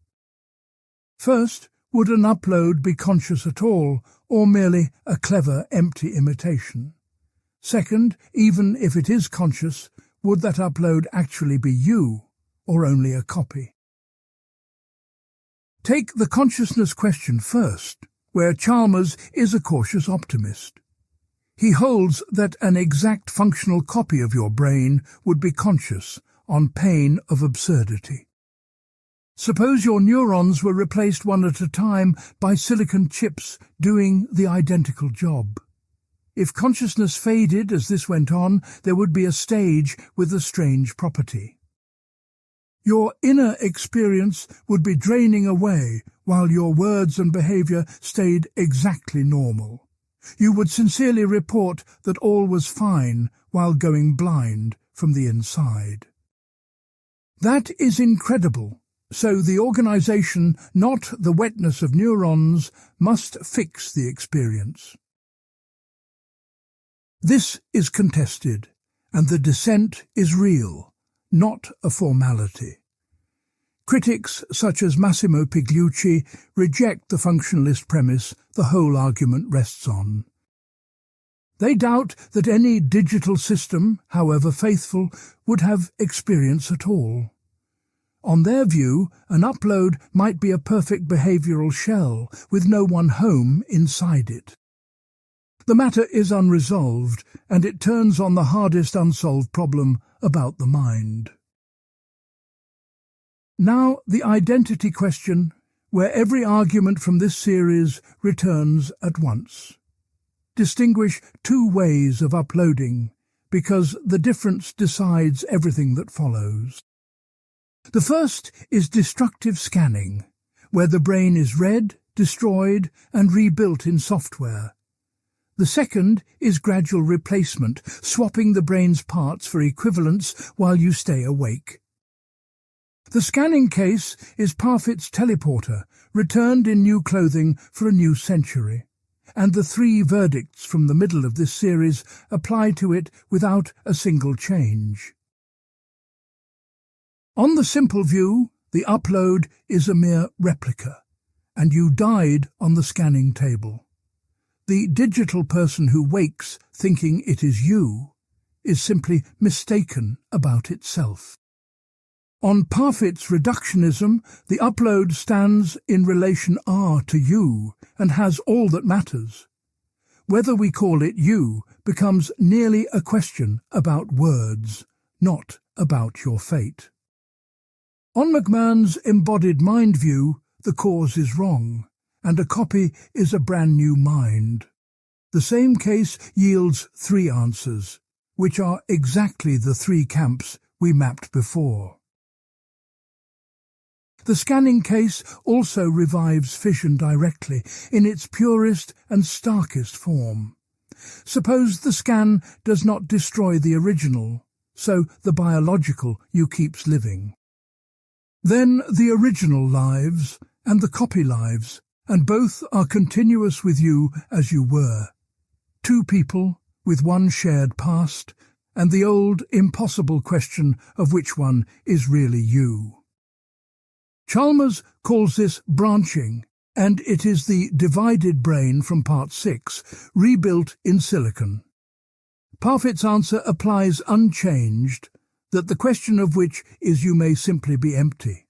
A: First, would an upload be conscious at all, or merely a clever, empty imitation? Second, even if it is conscious, would that upload actually be you, or only a copy? Take the consciousness question first, where Chalmers is a cautious optimist. He holds that an exact functional copy of your brain would be conscious, on pain of absurdity. Suppose your neurons were replaced one at a time by silicon chips doing the identical job. If consciousness faded as this went on, there would be a stage with a strange property. Your inner experience would be draining away while your words and behaviour stayed exactly normal. You would sincerely report that all was fine while going blind from the inside. That is incredible. So the organisation, not the wetness of neurons, must fix the experience. This is contested, and the dissent is real, not a formality. Critics such as Massimo Pigliucci reject the functionalist premise the whole argument rests on. They doubt that any digital system, however faithful, would have experience at all. On their view, an upload might be a perfect behavioural shell with no one home inside it. The matter is unresolved, and it turns on the hardest unsolved problem about the mind. Now the identity question, where every argument from this series returns at once. Distinguish two ways of uploading, because the difference decides everything that follows. The first is destructive scanning, where the brain is read, destroyed, and rebuilt in software. The second is gradual replacement, swapping the brain's parts for equivalents while you stay awake. The scanning case is Parfit's teleporter, returned in new clothing for a new century, and the three verdicts from the middle of this series apply to it without a single change. On the simple view, the upload is a mere replica, and you died on the scanning table. The digital person who wakes thinking it is you is simply mistaken about itself. On Parfit's reductionism, the upload stands in relation R to you and has all that matters. Whether we call it you becomes nearly a question about words, not about your fate. On McMahon's embodied mind view, the cause is wrong, and a copy is a brand new mind. The same case yields three answers, which are exactly the three camps we mapped before. The scanning case also revives fission directly, in its purest and starkest form. Suppose the scan does not destroy the original, so the biological you keeps living. Then the original lives and the copy lives, and both are continuous with you as you were. Two people with one shared past, and the old impossible question of which one is really you. Chalmers calls this branching, and it is the divided brain from Part 6, rebuilt in silicon. Parfit's answer applies unchanged, that the question of which is you may simply be empty.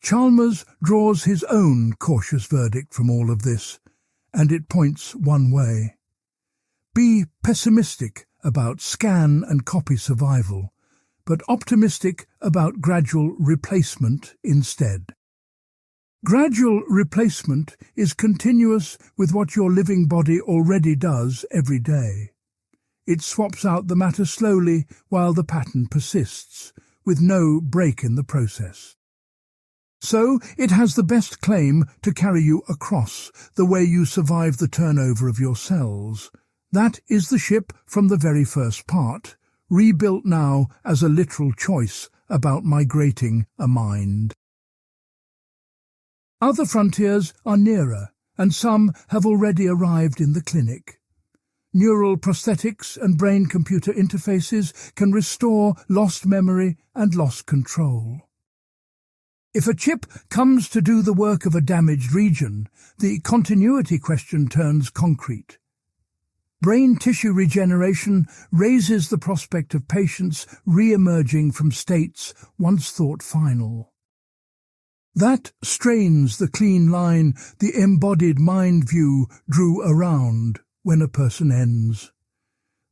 A: Chalmers draws his own cautious verdict from all of this, and it points one way. Be pessimistic about scan and copy survival, but optimistic about gradual replacement instead. Gradual replacement is continuous with what your living body already does every day. It swaps out the matter slowly while the pattern persists, with no break in the process. So it has the best claim to carry you across the way you survive the turnover of your cells. That is the ship from the very first part, rebuilt now as a literal choice about migrating a mind. Other frontiers are nearer, and some have already arrived in the clinic. Neural prosthetics and brain-computer interfaces can restore lost memory and lost control. If a chip comes to do the work of a damaged region, the continuity question turns concrete. Brain tissue regeneration raises the prospect of patients re-emerging from states once thought final. That strains the clean line the embodied mind view drew around when a person ends.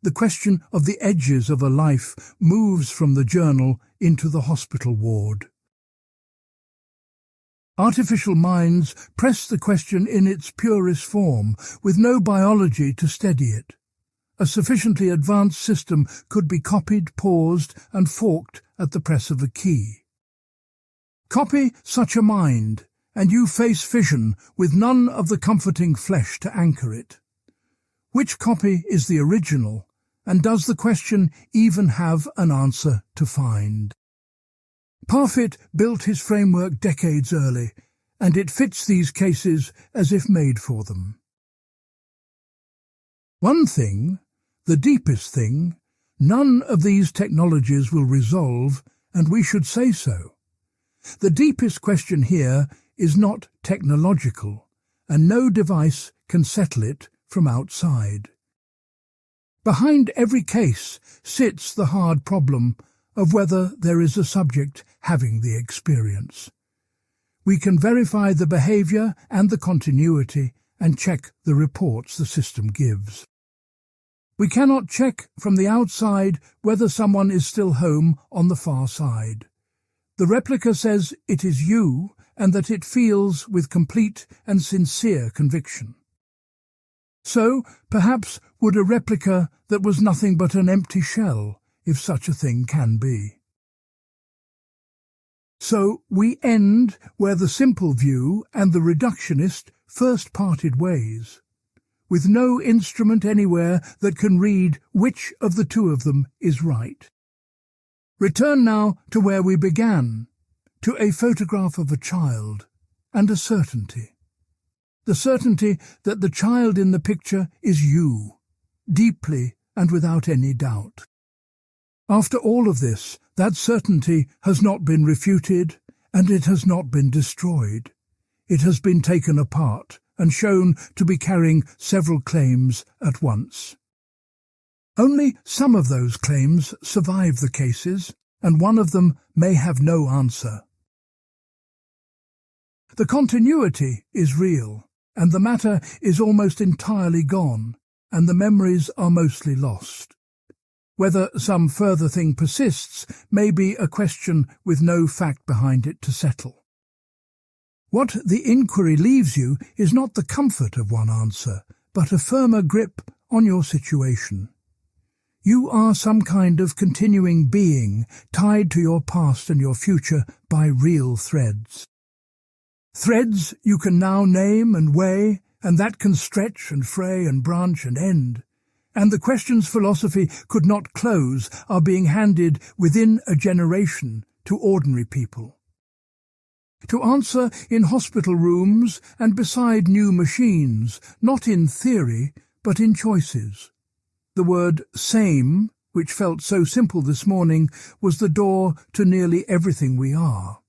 A: The question of the edges of a life moves from the journal into the hospital ward. Artificial minds press the question in its purest form, with no biology to steady it. a sufficiently advanced system could be copied, paused, and forked at the press of a key. Copy such a mind, and you face fission with none of the comforting flesh to anchor it. Which copy is the original, and does the question even have an answer to find? Parfit built his framework decades early, and it fits these cases as if made for them. One thing, the deepest thing, none of these technologies will resolve, and we should say so. The deepest question here is not technological, and no device can settle it from outside. Behind every case sits the hard problem of whether there is a subject having the experience. We can verify the behavior and the continuity and check the reports the system gives. We cannot check from the outside whether someone is still home on the far side. The replica says it is you and that it feels with complete and sincere conviction. So, perhaps, would a replica that was nothing but an empty shell, if such a thing can be. So we end where the simple view and the reductionist first parted ways, with no instrument anywhere that can read which of the two of them is right. Return now to where we began, to a photograph of a child, and a certainty. The certainty that the child in the picture is you, deeply and without any doubt. After all of this, that certainty has not been refuted, and it has not been destroyed. It has been taken apart and shown to be carrying several claims at once. Only some of those claims survive the cases, and one of them may have no answer. The continuity is real, and the matter is almost entirely gone, and the memories are mostly lost. Whether some further thing persists may be a question with no fact behind it to settle. What the inquiry leaves you is not the comfort of one answer, but a firmer grip on your situation. You are some kind of continuing being tied to your past and your future by real threads. Threads you can now name and weigh, and that can stretch and fray and branch and end. And the questions philosophy could not close are being handed within a generation to ordinary people. To answer in hospital rooms and beside new machines, not in theory, but in choices. The word same, which felt so simple this morning, was the door to nearly everything we are.